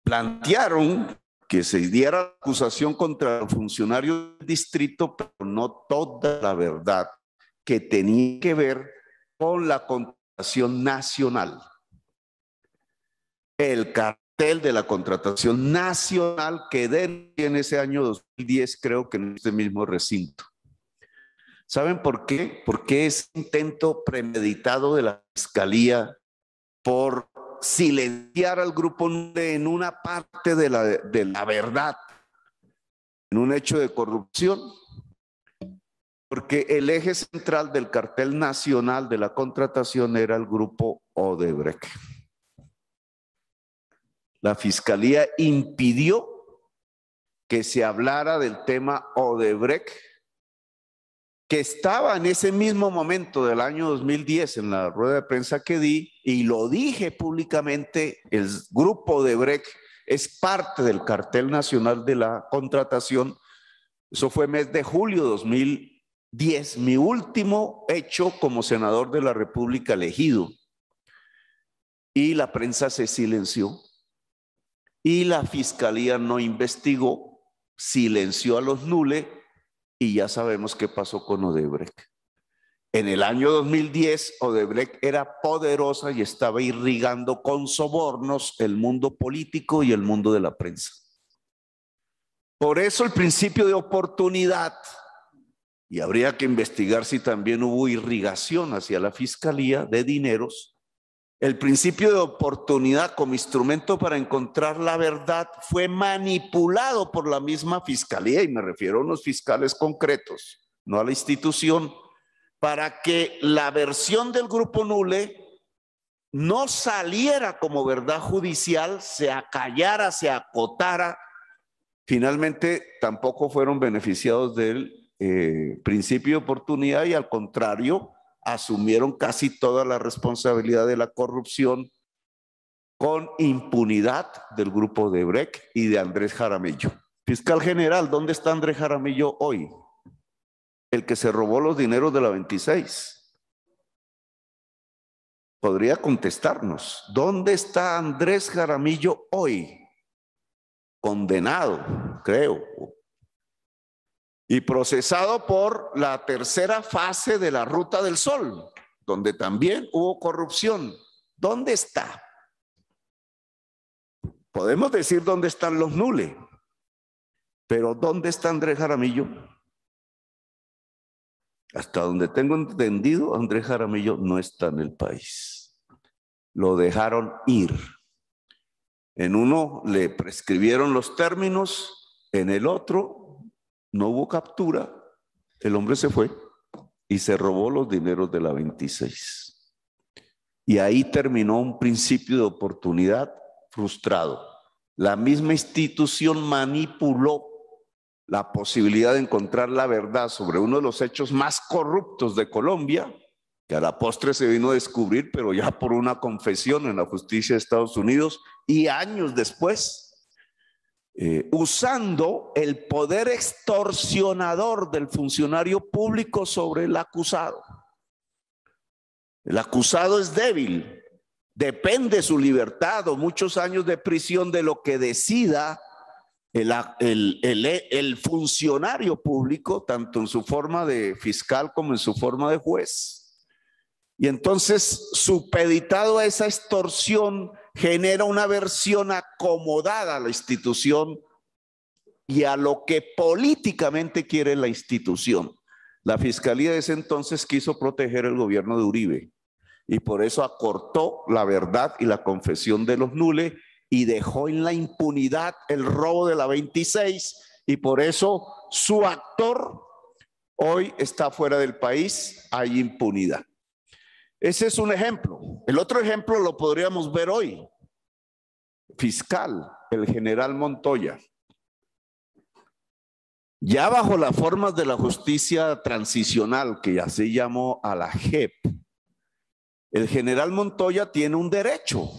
plantearon que se diera la acusación contra el funcionario del distrito, pero no toda la verdad que tenía que ver con la contratación nacional. El cartel de la contratación nacional que denuncié en ese año 2010, creo que en este mismo recinto. ¿Saben por qué? Porque es intento premeditado de la fiscalía por silenciar al Grupo Nule en una parte de la verdad, en un hecho de corrupción, porque el eje central del cartel nacional de la contratación era el Grupo Odebrecht. La fiscalía impidió que se hablara del tema Odebrecht, que estaba en ese mismo momento del año 2010 en la rueda de prensa que di, y lo dije públicamente, el Grupo Odebrecht es parte del cartel nacional de la contratación. Eso fue mes de julio de 2010, mi último hecho como senador de la República elegido. Y la prensa se silenció y la fiscalía no investigó, silenció a los Nule. Y ya sabemos qué pasó con Odebrecht. En el año 2010, Odebrecht era poderosa y estaba irrigando con sobornos el mundo político y el mundo de la prensa. Por eso el principio de oportunidad, y habría que investigar si también hubo irrigación hacia la fiscalía de dineros, el principio de oportunidad como instrumento para encontrar la verdad fue manipulado por la misma fiscalía, y me refiero a unos fiscales concretos, no a la institución, para que la versión del Grupo Nule no saliera como verdad judicial, se acallara, se acotara. Finalmente tampoco fueron beneficiados del principio de oportunidad y al contrario, asumieron casi toda la responsabilidad de la corrupción con impunidad del Grupo Odebrecht y de Andrés Jaramillo. Fiscal general, ¿dónde está Andrés Jaramillo hoy? El que se robó los dineros de la 26. Podría contestarnos, ¿dónde está Andrés Jaramillo hoy? Condenado, creo, y procesado por la tercera fase de la Ruta del Sol, donde también hubo corrupción. ¿Dónde está? Podemos decir dónde están los Nule, pero ¿dónde está Andrés Jaramillo? Hasta donde tengo entendido, Andrés Jaramillo no está en el país. Lo dejaron ir. En uno le prescribieron los términos, en el otro no hubo captura, el hombre se fue y se robó los dineros de la 26. Y ahí terminó un principio de oportunidad frustrado. La misma institución manipuló la posibilidad de encontrar la verdad sobre uno de los hechos más corruptos de Colombia, que a la postre se vino a descubrir, pero ya por una confesión en la justicia de Estados Unidos y años después, usando el poder extorsionador del funcionario público sobre el acusado. El acusado es débil, depende su libertad o muchos años de prisión de lo que decida el funcionario público, tanto en su forma de fiscal como en su forma de juez. Y entonces, supeditado a esa extorsión, genera una versión acomodada a la institución y a lo que políticamente quiere la institución. La fiscalía de ese entonces quiso proteger el gobierno de Uribe y por eso acortó la verdad y la confesión de los Nule y dejó en la impunidad el robo de la 26, y por eso su actor hoy está fuera del país, hay impunidad. Ese es un ejemplo. El otro ejemplo lo podríamos ver hoy. Fiscal, el general Montoya. Ya bajo las formas de la justicia transicional, que ya se llamó a la JEP, el general Montoya tiene un derecho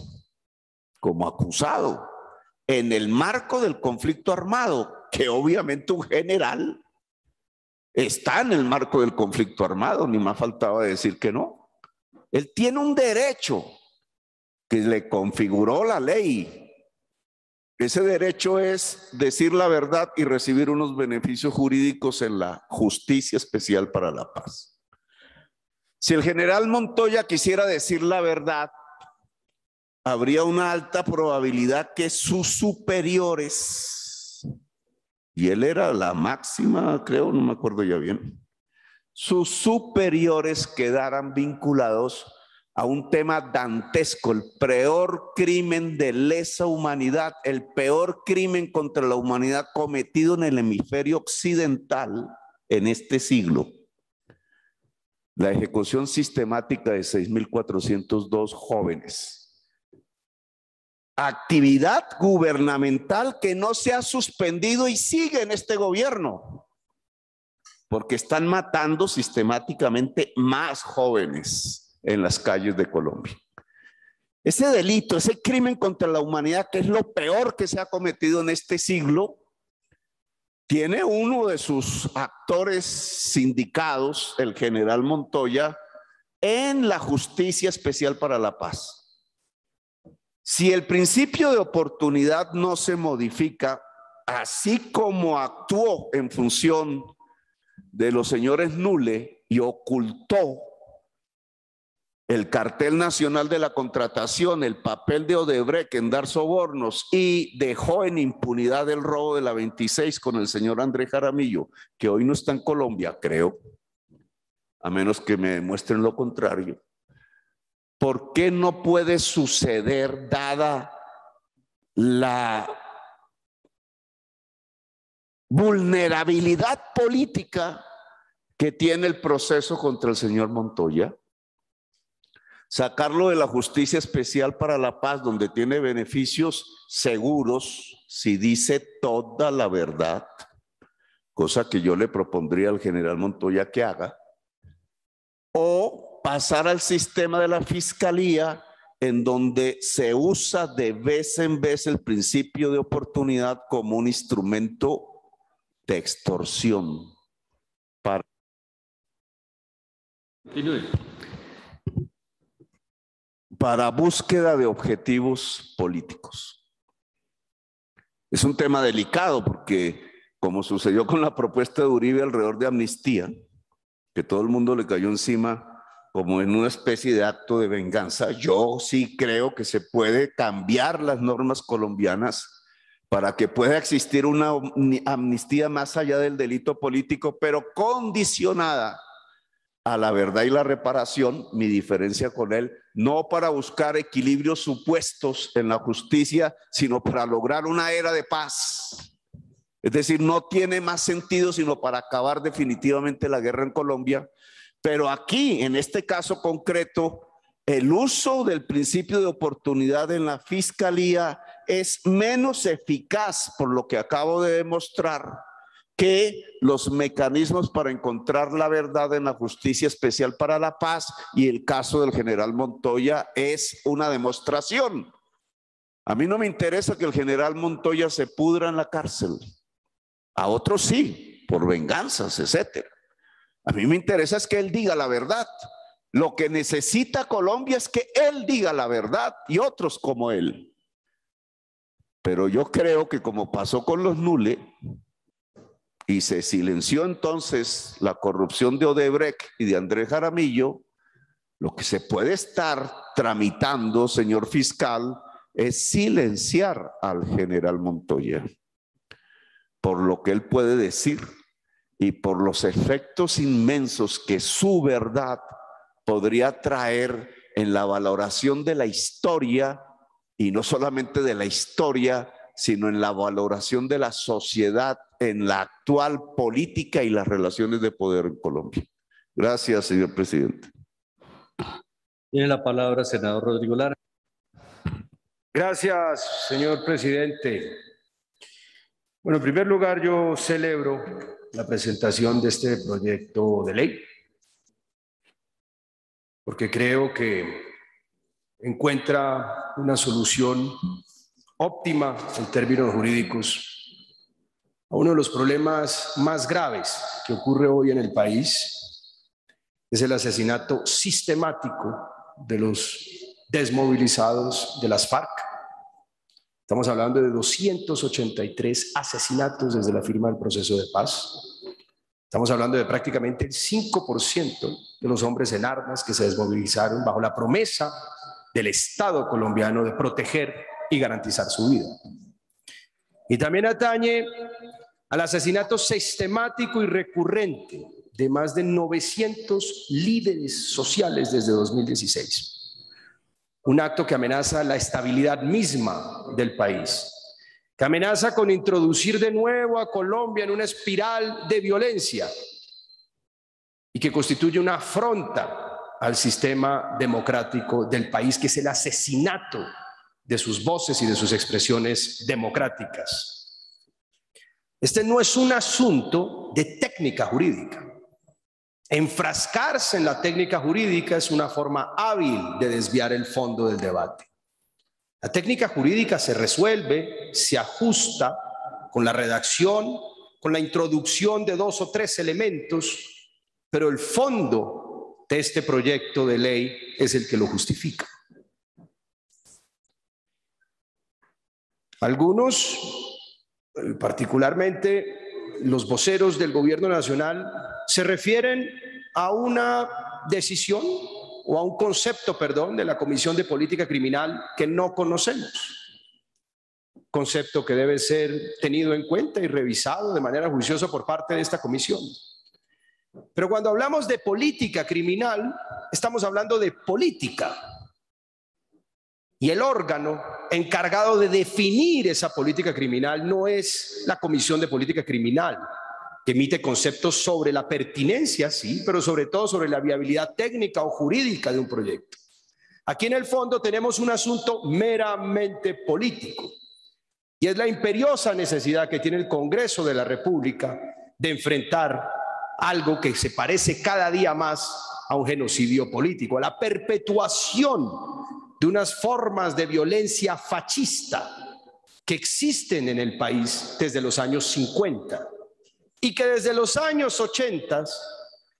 como acusado en el marco del conflicto armado, que obviamente un general está en el marco del conflicto armado, ni más faltaba decir que no. Él tiene un derecho que le configuró la ley. Ese derecho es decir la verdad y recibir unos beneficios jurídicos en la Justicia Especial para la Paz. Si el general Montoya quisiera decir la verdad, habría una alta probabilidad que sus superiores, y él era la máxima, creo, no me acuerdo ya bien, sus superiores quedaran vinculados a un tema dantesco, el peor crimen de lesa humanidad, el peor crimen contra la humanidad cometido en el hemisferio occidental en este siglo. La ejecución sistemática de 6.402 jóvenes. Actividad gubernamental que no se ha suspendido y sigue en este gobierno, porque están matando sistemáticamente más jóvenes en las calles de Colombia. Ese delito, ese crimen contra la humanidad, que es lo peor que se ha cometido en este siglo, tiene uno de sus actores sindicados, el general Montoya, en la Justicia Especial para la Paz. Si el principio de oportunidad no se modifica, así como actuó en función de los señores Nule y ocultó el cartel nacional de la contratación, el papel de Odebrecht en dar sobornos y dejó en impunidad el robo de la 26 con el señor Andrés Jaramillo, que hoy no está en Colombia, creo, a menos que me demuestren lo contrario. ¿Por qué no puede suceder dada la vulnerabilidad política que tiene el proceso contra el señor Montoya? Sacarlo de la Justicia Especial para la Paz, donde tiene beneficios seguros, si dice toda la verdad, cosa que yo le propondría al general Montoya que haga, o pasar al sistema de la Fiscalía, en donde se usa de vez en vez el principio de oportunidad como un instrumento de extorsión. Para búsqueda de objetivos políticos. Es un tema delicado porque, como sucedió con la propuesta de Uribe alrededor de amnistía, que todo el mundo le cayó encima como en una especie de acto de venganza, yo sí creo que se puede cambiar las normas colombianas para que pueda existir una amnistía más allá del delito político, pero condicionada a la verdad y la reparación. Mi diferencia con él, no para buscar equilibrios supuestos en la justicia, sino para lograr una era de paz. Es decir, no tiene más sentido sino para acabar definitivamente la guerra en Colombia. Pero aquí, en este caso concreto, el uso del principio de oportunidad en la Fiscalía es menos eficaz, por lo que acabo de demostrar, que los mecanismos para encontrar la verdad en la Justicia Especial para la Paz, y el caso del general Montoya es una demostración. A mí no me interesa que el general Montoya se pudra en la cárcel. A otros sí, por venganzas, etcétera. A mí me interesa es que él diga la verdad. Lo que necesita Colombia es que él diga la verdad y otros como él. Pero yo creo que como pasó con los Nule y se silenció entonces la corrupción de Odebrecht y de Andrés Jaramillo, lo que se puede estar tramitando, señor fiscal, es silenciar al general Montoya por lo que él puede decir y por los efectos inmensos que su verdad podría traer en la valoración de la historia, y no solamente de la historia, sino en la valoración de la sociedad en la actual política y las relaciones de poder en Colombia. Gracias, señor presidente. Tiene la palabra el senador Rodrigo Lara. Gracias, señor presidente. Bueno, en primer lugar, yo celebro la presentación de este proyecto de ley, porque creo que encuentra una solución óptima en términos jurídicos a uno de los problemas más graves que ocurre hoy en el país, es el asesinato sistemático de los desmovilizados de las FARC. Estamos hablando de 283 asesinatos desde la firma del proceso de paz. Estamos hablando de prácticamente el 5% de los hombres en armas que se desmovilizaron bajo la promesa del Estado colombiano de proteger y garantizar su vida. Y también atañe al asesinato sistemático y recurrente de más de 900 líderes sociales desde 2016. Un acto que amenaza la estabilidad misma del país, que amenaza con introducir de nuevo a Colombia en una espiral de violencia y que constituye una afronta al sistema democrático del país, que es el asesinato de sus voces y de sus expresiones democráticas. Este no es un asunto de técnica jurídica. Enfrascarse en la técnica jurídica es una forma hábil de desviar el fondo del debate. La técnica jurídica se resuelve, se ajusta con la redacción, con la introducción de 2 o 3 elementos, pero el fondo de este proyecto de ley es el que lo justifica. Algunos, particularmente los voceros del gobierno nacional, se refieren a una decisión o a un concepto, de la Comisión de Política Criminal que no conocemos. Concepto que debe ser tenido en cuenta y revisado de manera juiciosa por parte de esta comisión. Pero cuando hablamos de política criminal, estamos hablando de política. Y el órgano encargado de definir esa política criminal no es la Comisión de Política Criminal, que emite conceptos sobre la pertinencia, sí, pero sobre todo sobre la viabilidad técnica o jurídica de un proyecto. Aquí en el fondo tenemos un asunto meramente político, y es la imperiosa necesidad que tiene el Congreso de la República de enfrentar algo que se parece cada día más a un genocidio político, a la perpetuación de unas formas de violencia fascista que existen en el país desde los años 50 y que desde los años 80,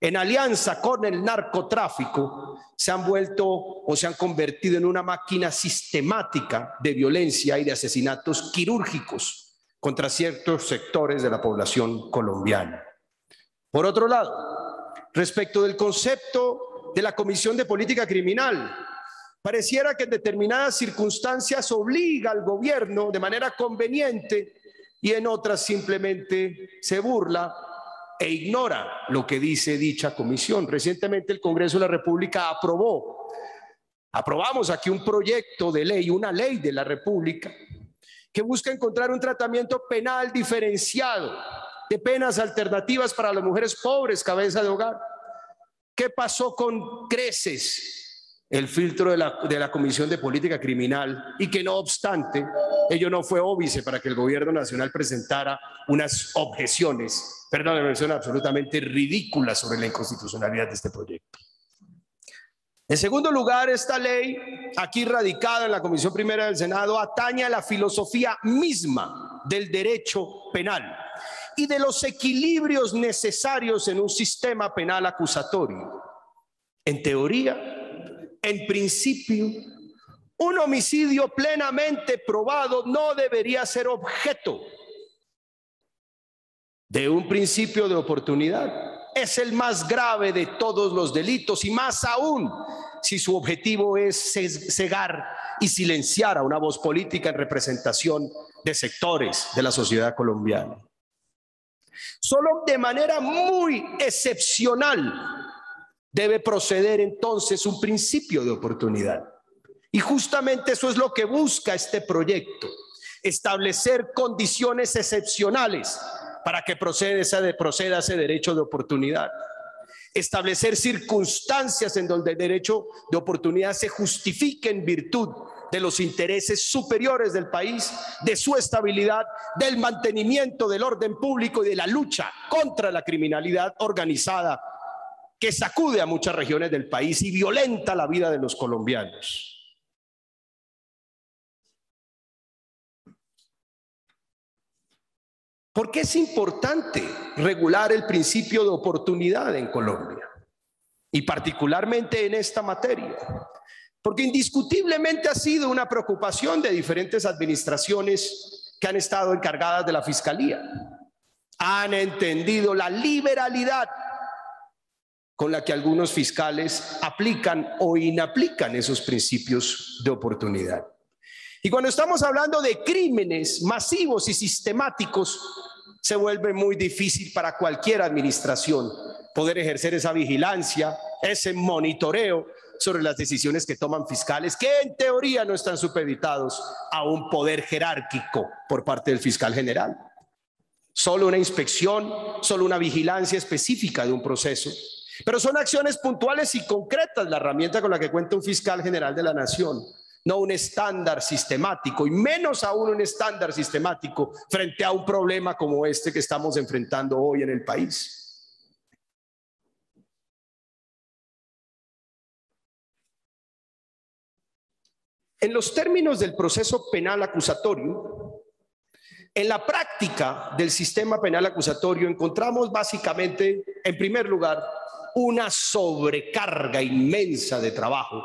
en alianza con el narcotráfico, se han vuelto o se han convertido en una máquina sistemática de violencia y de asesinatos quirúrgicos contra ciertos sectores de la población colombiana. Por otro lado, respecto del concepto de la Comisión de Política Criminal, pareciera que en determinadas circunstancias obliga al gobierno de manera conveniente y en otras simplemente se burla e ignora lo que dice dicha comisión. Recientemente el Congreso de la República aprobamos aquí un proyecto de ley, una ley de la República que busca encontrar un tratamiento penal diferenciado de penas alternativas para las mujeres pobres, cabeza de hogar. ¿Qué pasó con creces el filtro de la Comisión de Política Criminal y que no obstante ello no fue óbice para que el gobierno nacional presentara unas objeciones, absolutamente ridículas sobre la inconstitucionalidad de este proyecto? En segundo lugar, esta ley, aquí radicada en la Comisión Primera del Senado, atañe a la filosofía misma del derecho penal y de los equilibrios necesarios en un sistema penal acusatorio. En teoría, en principio, Un homicidio plenamente probado no debería ser objeto de un principio de oportunidad. Es el más grave de todos los delitos, y más aún si su objetivo es cegar y silenciar a una voz política en representación de sectores de la sociedad colombiana. Solo de manera muy excepcional debe proceder entonces un principio de oportunidad. Y justamente eso es lo que busca este proyecto: establecer condiciones excepcionales para que proceda ese derecho de oportunidad. Establecer circunstancias en donde el derecho de oportunidad se justifique en virtud de los intereses superiores del país, de su estabilidad, del mantenimiento del orden público y de la lucha contra la criminalidad organizada que sacude a muchas regiones del país y violenta la vida de los colombianos. ¿Por qué es importante regular el principio de oportunidad en Colombia? Y particularmente en esta materia. Porque indiscutiblemente ha sido una preocupación de diferentes administraciones que han estado encargadas de la Fiscalía. Han entendido la liberalidad con la que algunos fiscales aplican o inaplican esos principios de oportunidad. Y cuando estamos hablando de crímenes masivos y sistemáticos, se vuelve muy difícil para cualquier administración poder ejercer esa vigilancia, ese monitoreo sobre las decisiones que toman fiscales, que en teoría no están supeditados a un poder jerárquico por parte del fiscal general. Solo una inspección, solo una vigilancia específica de un proceso. Pero son acciones puntuales y concretas la herramienta con la que cuenta un fiscal general de la nación. No un estándar sistemático, y menos aún un estándar sistemático frente a un problema como este que estamos enfrentando hoy en el país. En los términos del proceso penal acusatorio, en la práctica del sistema penal acusatorio encontramos básicamente, en primer lugar, una sobrecarga inmensa de trabajo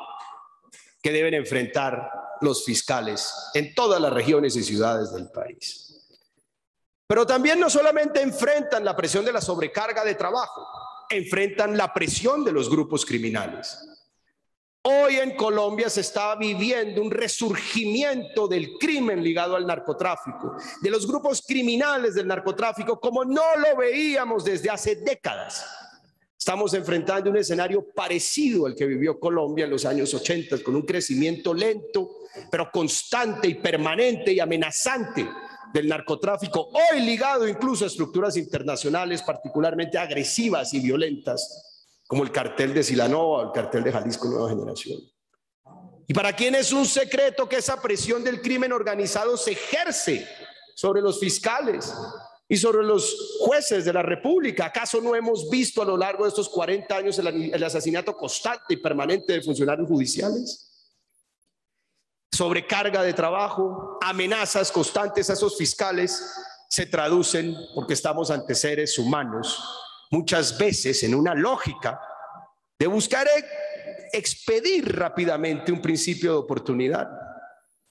que deben enfrentar los fiscales en todas las regiones y ciudades del país. Pero también no solamente enfrentan la presión de la sobrecarga de trabajo, enfrentan la presión de los grupos criminales. Hoy en Colombia se está viviendo un resurgimiento del crimen ligado al narcotráfico, de los grupos criminales del narcotráfico, como no lo veíamos desde hace décadas. Estamos enfrentando un escenario parecido al que vivió Colombia en los años 80, con un crecimiento lento, pero constante y permanente y amenazante del narcotráfico, hoy ligado incluso a estructuras internacionales particularmente agresivas y violentas, como el cartel de Sinaloa o el cartel de Jalisco Nueva Generación. Y para quien es un secreto que esa presión del crimen organizado se ejerce sobre los fiscales y sobre los jueces de la República. ¿Acaso no hemos visto a lo largo de estos 40 años el asesinato constante y permanente de funcionarios judiciales? Sobrecarga de trabajo, amenazas constantes a esos fiscales se traducen, porque estamos ante seres humanos, muchas veces en una lógica de buscar expedir rápidamente un principio de oportunidad,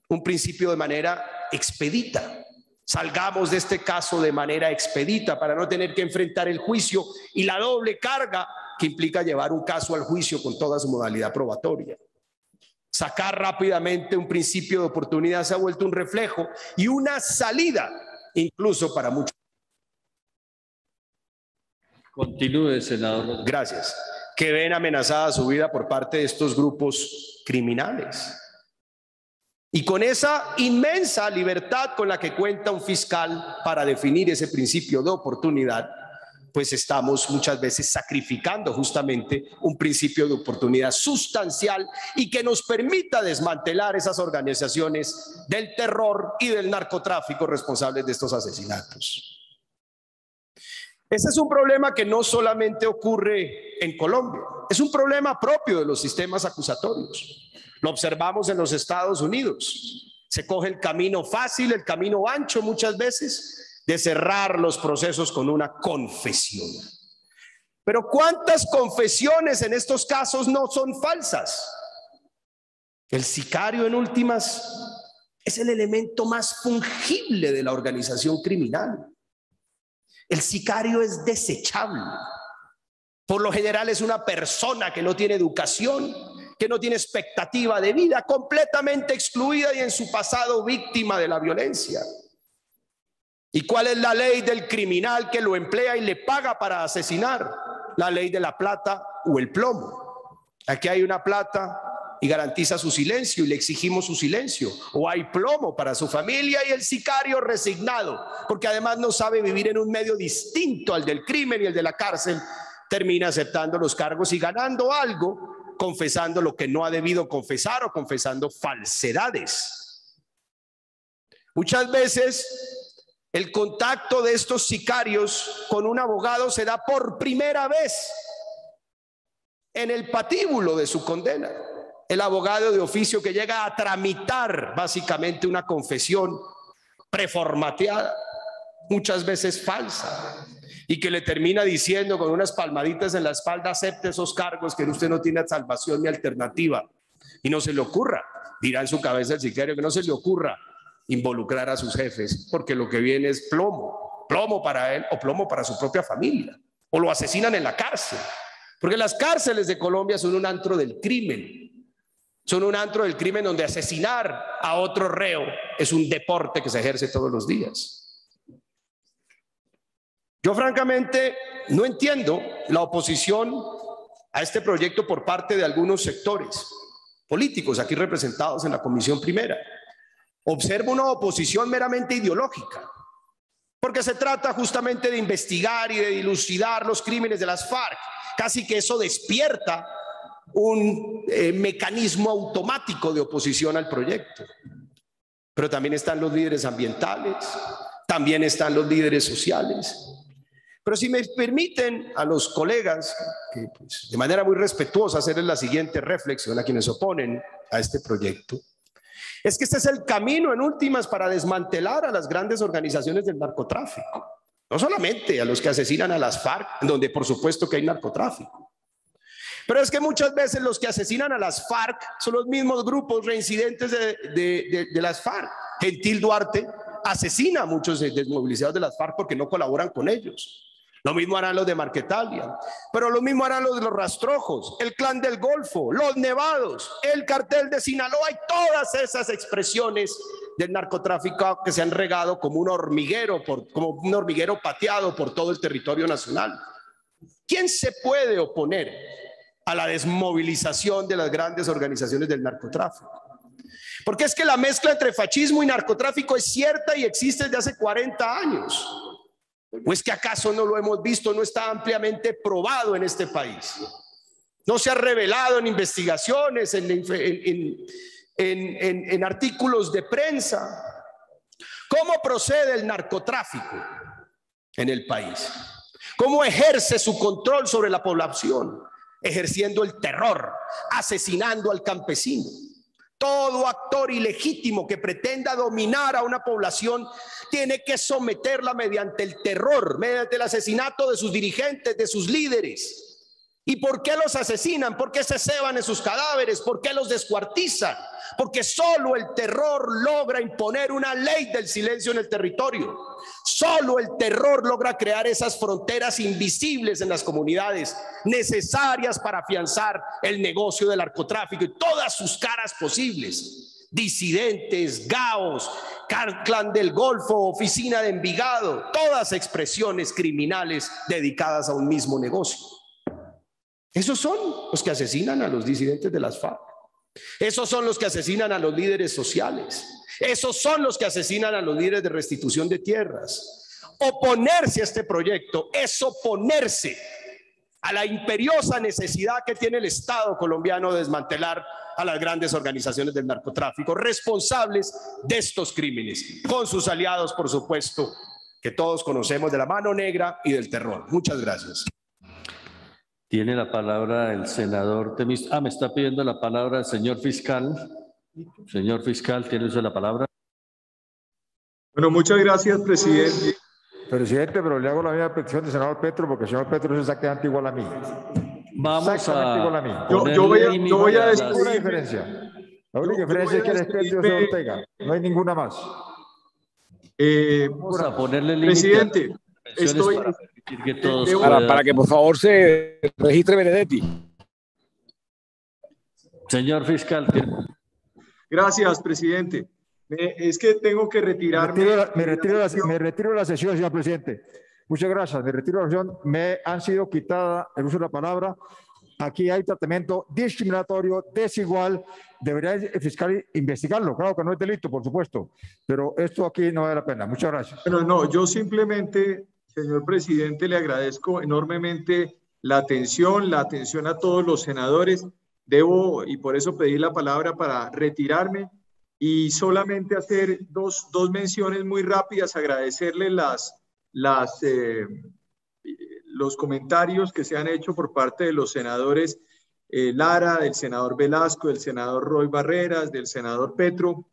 un principio de manera expedita. Salgamos de este caso de manera expedita para no tener que enfrentar el juicio y la doble carga que implica llevar un caso al juicio con toda su modalidad probatoria. Sacar rápidamente un principio de oportunidad se ha vuelto un reflejo y una salida incluso para muchos. Continúe, senador. Gracias. Que ven amenazada su vida por parte de estos grupos criminales. Y con esa inmensa libertad con la que cuenta un fiscal para definir ese principio de oportunidad, pues estamos muchas veces sacrificando justamente un principio de oportunidad sustancial y que nos permita desmantelar esas organizaciones del terror y del narcotráfico responsables de estos asesinatos. Este es un problema que no solamente ocurre en Colombia, es un problema propio de los sistemas acusatorios. Lo observamos en los Estados Unidos. Se coge el camino fácil, el camino ancho muchas veces, de cerrar los procesos con una confesión. Pero ¿cuántas confesiones en estos casos no son falsas? El sicario, en últimas, es el elemento más fungible de la organización criminal. El sicario es desechable. Por lo general es una persona que no tiene educación, que no tiene expectativa de vida, completamente excluida y en su pasado víctima de la violencia. ¿Y cuál es la ley del criminal que lo emplea y le paga para asesinar? La ley de la plata o el plomo. Aquí hay una plata y garantiza su silencio y le exigimos su silencio. O hay plomo para su familia y el sicario resignado, porque además no sabe vivir en un medio distinto al del crimen y el de la cárcel, termina aceptando los cargos y ganando algo, confesando lo que no ha debido confesar o confesando falsedades. Muchas veces el contacto de estos sicarios con un abogado se da por primera vez en el patíbulo de su condena. El abogado de oficio que llega a tramitar básicamente una confesión preformateada, muchas veces falsa, y que le termina diciendo con unas palmaditas en la espalda: acepte esos cargos, que usted no tiene salvación ni alternativa. Y no se le ocurra, dirá en su cabeza el sicario, que no se le ocurra involucrar a sus jefes, porque lo que viene es plomo, plomo para él o plomo para su propia familia, o lo asesinan en la cárcel, porque las cárceles de Colombia son un antro del crimen. Son un antro del crimen donde asesinar a otro reo es un deporte que se ejerce todos los días. Yo francamente no entiendo la oposición a este proyecto por parte de algunos sectores políticos aquí representados en la Comisión Primera. Observo una oposición meramente ideológica, porque se trata justamente de investigar y de dilucidar los crímenes de las FARC. Casi que eso despierta un mecanismo automático de oposición al proyecto. Pero también están los líderes ambientales, también están los líderes sociales. Pero si me permiten a los colegas, que pues, de manera muy respetuosa, hacerles la siguiente reflexión a quienes oponen a este proyecto, es que este es el camino en últimas para desmantelar a las grandes organizaciones del narcotráfico. No solamente a los que asesinan a las FARC, donde por supuesto que hay narcotráfico. Pero es que muchas veces los que asesinan a las FARC son los mismos grupos reincidentes de las FARC. Gentil Duarte asesina a muchos desmovilizados de las FARC porque no colaboran con ellos. Lo mismo harán los de Marquetalia, pero lo mismo harán los de los Rastrojos, el Clan del Golfo, los Nevados, el Cartel de Sinaloa y todas esas expresiones del narcotráfico que se han regado como un hormiguero pateado por todo el territorio nacional. ¿Quién se puede oponer a la desmovilización de las grandes organizaciones del narcotráfico? Porque es que la mezcla entre fascismo y narcotráfico es cierta y existe desde hace 40 años. ¿O es que acaso no lo hemos visto? No está ampliamente probado en este país. No se ha revelado en investigaciones, en artículos de prensa. ¿Cómo procede el narcotráfico en el país? ¿Cómo ejerce su control sobre la población? Ejerciendo el terror, asesinando al campesino. Todo actor ilegítimo que pretenda dominar a una población tiene que someterla mediante el terror, mediante el asesinato de sus dirigentes, de sus líderes. ¿Y por qué los asesinan? ¿Por qué se ceban en sus cadáveres? ¿Por qué los descuartizan? Porque solo el terror logra imponer una ley del silencio en el territorio. Solo el terror logra crear esas fronteras invisibles en las comunidades, necesarias para afianzar el negocio del narcotráfico y todas sus caras posibles. Disidentes, GAOs, Clan del Golfo, Oficina de Envigado, todas expresiones criminales dedicadas a un mismo negocio. Esos son los que asesinan a los disidentes de las FARC. Esos son los que asesinan a los líderes sociales. Esos son los que asesinan a los líderes de restitución de tierras. Oponerse a este proyecto es oponerse a la imperiosa necesidad que tiene el Estado colombiano de desmantelar a las grandes organizaciones del narcotráfico responsables de estos crímenes, con sus aliados, por supuesto, que todos conocemos, de la mano negra y del terror. Muchas gracias. Tiene la palabra el senador Temístocles. Me está pidiendo la palabra el señor fiscal. Señor fiscal, tiene usted la palabra. Bueno, muchas gracias, presidente. Presidente, pero le hago la misma petición del senador Petro, porque el señor Petro es exactamente igual a mí. Vamos exactamente igual a mí. Yo voy a una diferencia. La única diferencia es que el experto es Ortega, no hay ninguna más. Vamos a ponerle límite. Presidente, estoy... para permitir que todos para que por favor se registre Benedetti. Señor fiscal. Gracias, presidente. Es que tengo que retirarme. Me retiro de la sesión, señor presidente. Muchas gracias. Me retiro de la sesión. Me han sido quitada el uso de la palabra. Aquí hay tratamiento discriminatorio, desigual. Debería el fiscal investigarlo. Claro que no es delito, por supuesto. Pero esto aquí no vale la pena. Muchas gracias. Bueno, no, yo simplemente, señor presidente, le agradezco enormemente la atención a todos los senadores. Debo, y por eso pedí la palabra para retirarme y solamente hacer dos menciones muy rápidas, agradecerle los comentarios que se han hecho por parte de los senadores Lara, del senador Velasco, del senador Roy Barreras, del senador Petro.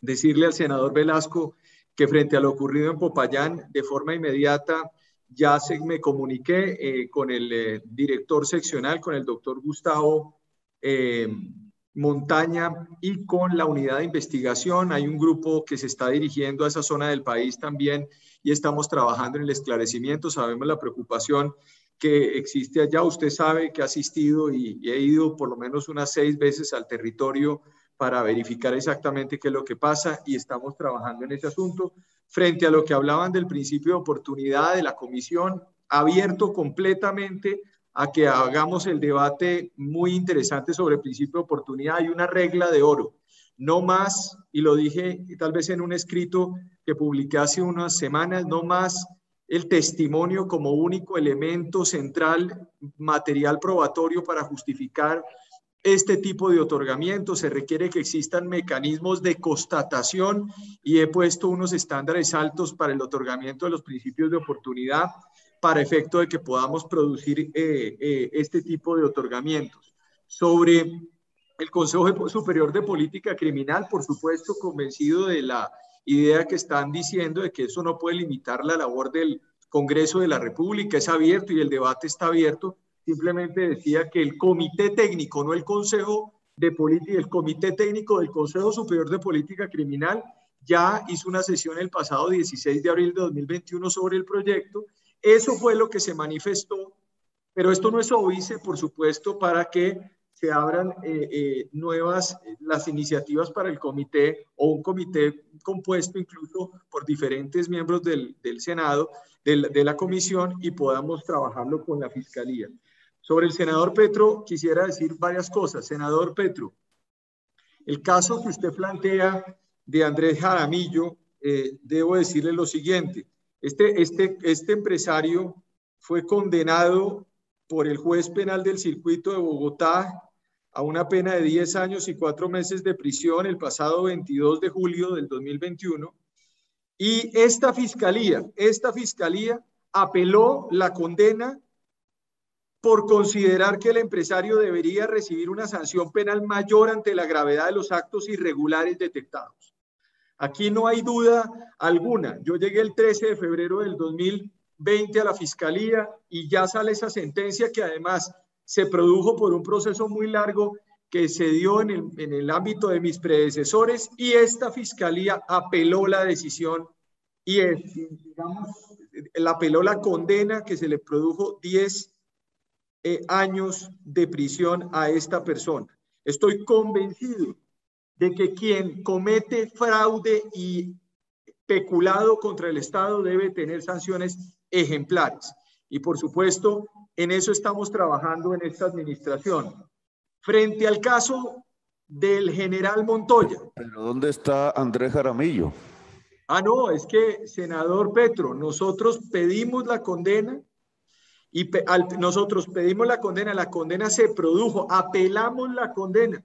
Decirle al senador Velasco que frente a lo ocurrido en Popayán, de forma inmediata ya me comuniqué con el director seccional, con el doctor Gustavo Montaña, y con la unidad de investigación. Hay un grupo que se está dirigiendo a esa zona del país también y estamos trabajando en el esclarecimiento. Sabemos la preocupación que existe allá. Usted sabe que ha asistido y he ido por lo menos unas 6 veces al territorio para verificar exactamente qué es lo que pasa y estamos trabajando en ese asunto. Frente a lo que hablaban del principio de oportunidad de la comisión, abierto completamente a que hagamos el debate muy interesante sobre el principio de oportunidad. Hay una regla de oro, no más, y lo dije tal vez en un escrito que publiqué hace unas semanas, no más el testimonio como único elemento central, material probatorio para justificar este tipo de otorgamiento. Se requiere que existan mecanismos de constatación y he puesto unos estándares altos para el otorgamiento de los principios de oportunidad para efecto de que podamos producir este tipo de otorgamientos. Sobre el Consejo Superior de Política Criminal, por supuesto, convencido de la idea que están diciendo de que eso no puede limitar la labor del Congreso de la República, es abierto y el debate está abierto. Simplemente decía que el Comité Técnico, no el Consejo de Política, el Comité Técnico del Consejo Superior de Política Criminal ya hizo una sesión el pasado 16 de abril de 2021 sobre el proyecto. Eso fue lo que se manifestó, pero esto no es óbice, por supuesto, para que se abran las iniciativas para el comité o un comité compuesto incluso por diferentes miembros del Senado, de la comisión, y podamos trabajarlo con la Fiscalía. Sobre el senador Petro, quisiera decir varias cosas. Senador Petro, el caso que usted plantea de Andrés Jaramillo, debo decirle lo siguiente. Este empresario fue condenado por el juez penal del circuito de Bogotá a una pena de 10 años y 4 meses de prisión el pasado 22 de julio del 2021. Y esta fiscalía apeló la condena por considerar que el empresario debería recibir una sanción penal mayor ante la gravedad de los actos irregulares detectados. Aquí no hay duda alguna. Yo llegué el 13 de febrero del 2020 a la Fiscalía y ya sale esa sentencia que además se produjo por un proceso muy largo que se dio en el ámbito de mis predecesores, y esta Fiscalía apeló la decisión y apeló la condena que se le produjo 10 años de prisión a esta persona. Estoy convencido de que quien comete fraude y peculado contra el Estado debe tener sanciones ejemplares. Y por supuesto, en eso estamos trabajando en esta administración. Frente al caso del general Montoya. ¿Pero dónde está Andrés Jaramillo? No, es que, senador Petro, nosotros pedimos la condena y la condena se produjo, apelamos la condena.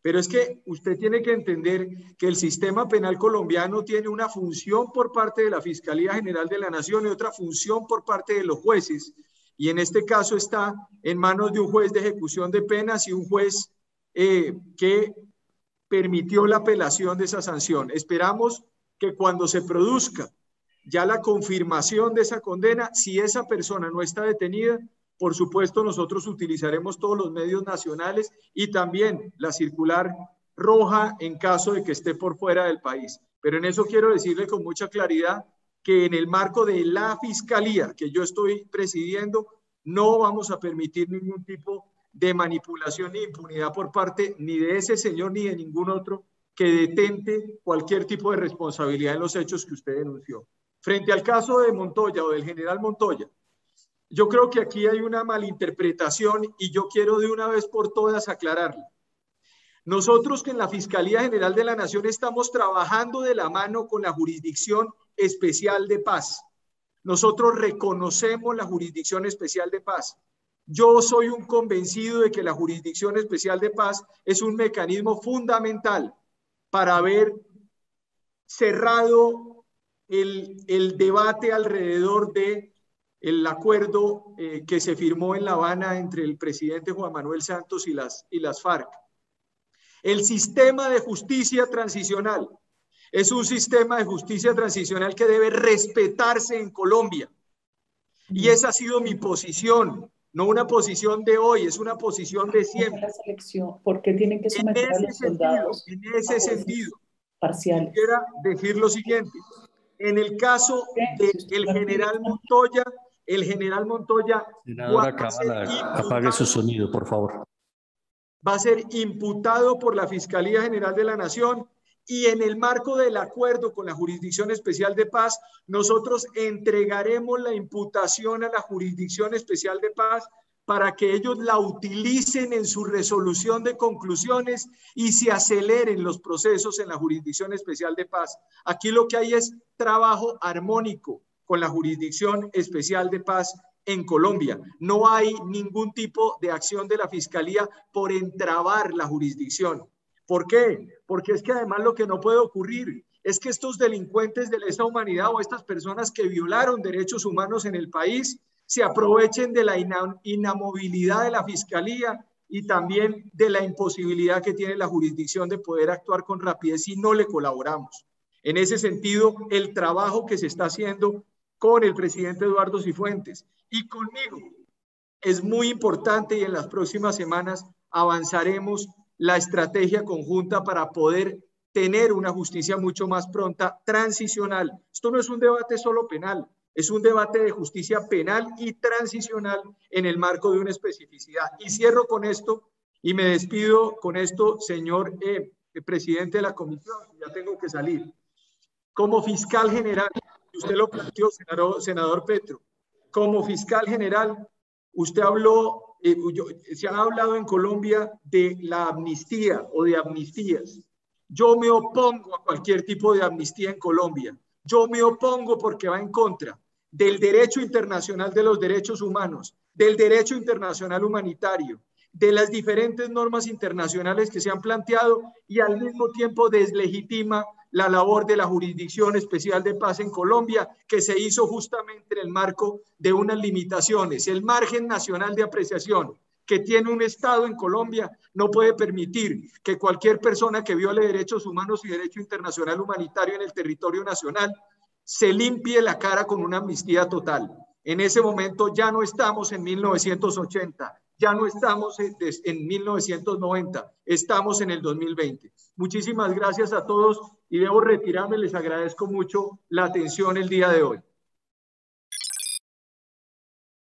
Pero es que usted tiene que entender que el sistema penal colombiano tiene una función por parte de la Fiscalía General de la Nación y otra función por parte de los jueces. Y en este caso está en manos de un juez de ejecución de penas y un juez que permitió la apelación de esa sanción. Esperamos que cuando se produzca ya la confirmación de esa condena, si esa persona no está detenida, por supuesto nosotros utilizaremos todos los medios nacionales y también la circular roja en caso de que esté por fuera del país. Pero en eso quiero decirle con mucha claridad que en el marco de la Fiscalía que yo estoy presidiendo, no vamos a permitir ningún tipo de manipulación ni impunidad por parte ni de ese señor ni de ningún otro que detente cualquier tipo de responsabilidad en los hechos que usted denunció. Frente al caso de Montoya o del general Montoya, yo creo que aquí hay una malinterpretación y yo quiero de una vez por todas aclararla. Nosotros que en la Fiscalía General de la Nación estamos trabajando de la mano con la Jurisdicción Especial de Paz. Nosotros reconocemos la Jurisdicción Especial de Paz. Yo soy un convencido de que la Jurisdicción Especial de Paz es un mecanismo fundamental para haber cerrado el debate alrededor del acuerdo que se firmó en La Habana entre el presidente Juan Manuel Santos y las FARC. El sistema de justicia transicional es un sistema de justicia transicional que debe respetarse en Colombia. Y esa ha sido mi posición, no una posición de hoy, es una posición de siempre. La selección, ¿por qué tienen que someter a los soldados? En ese sentido, parciales. quisiera decir lo siguiente. En el caso del general Montoya, senadora Cámara, apague su sonido, por favor. Va a ser imputado por la Fiscalía General de la Nación y en el marco del acuerdo con la Jurisdicción Especial de Paz, nosotros entregaremos la imputación a la Jurisdicción Especial de Paz para que ellos la utilicen en su resolución de conclusiones y se aceleren los procesos en la Jurisdicción Especial de Paz. Aquí lo que hay es trabajo armónico con la Jurisdicción Especial de Paz en Colombia. No hay ningún tipo de acción de la Fiscalía por entrabar la jurisdicción. ¿Por qué? Porque es que además lo que no puede ocurrir es que estos delincuentes de lesa humanidad o estas personas que violaron derechos humanos en el país se aprovechen de la inamovilidad de la Fiscalía y también de la imposibilidad que tiene la jurisdicción de poder actuar con rapidez si no le colaboramos. En ese sentido, el trabajo que se está haciendo con el presidente Eduardo Cifuentes y conmigo es muy importante y en las próximas semanas avanzaremos la estrategia conjunta para poder tener una justicia mucho más pronta, transicional. Esto no es un debate solo penal, es un debate de justicia penal y transicional en el marco de una especificidad. Y cierro con esto y me despido con esto, señor presidente de la comisión, ya tengo que salir. Como fiscal general, usted lo planteó, senador Petro, como fiscal general, usted habló, se ha hablado en Colombia de la amnistía o de amnistías. Yo me opongo a cualquier tipo de amnistía en Colombia. Yo me opongo porque va en contra del derecho internacional de los derechos humanos, del derecho internacional humanitario, de las diferentes normas internacionales que se han planteado y al mismo tiempo deslegitima la labor de la Jurisdicción Especial de Paz en Colombia, que se hizo justamente en el marco de unas limitaciones. El margen nacional de apreciación que tiene un Estado en Colombia no puede permitir que cualquier persona que viole derechos humanos y derecho internacional humanitario en el territorio nacional se limpie la cara con una amnistía total. En ese momento ya no estamos en 1980, ya no estamos en 1990, estamos en el 2020. Muchísimas gracias a todos y debo retirarme, les agradezco mucho la atención el día de hoy.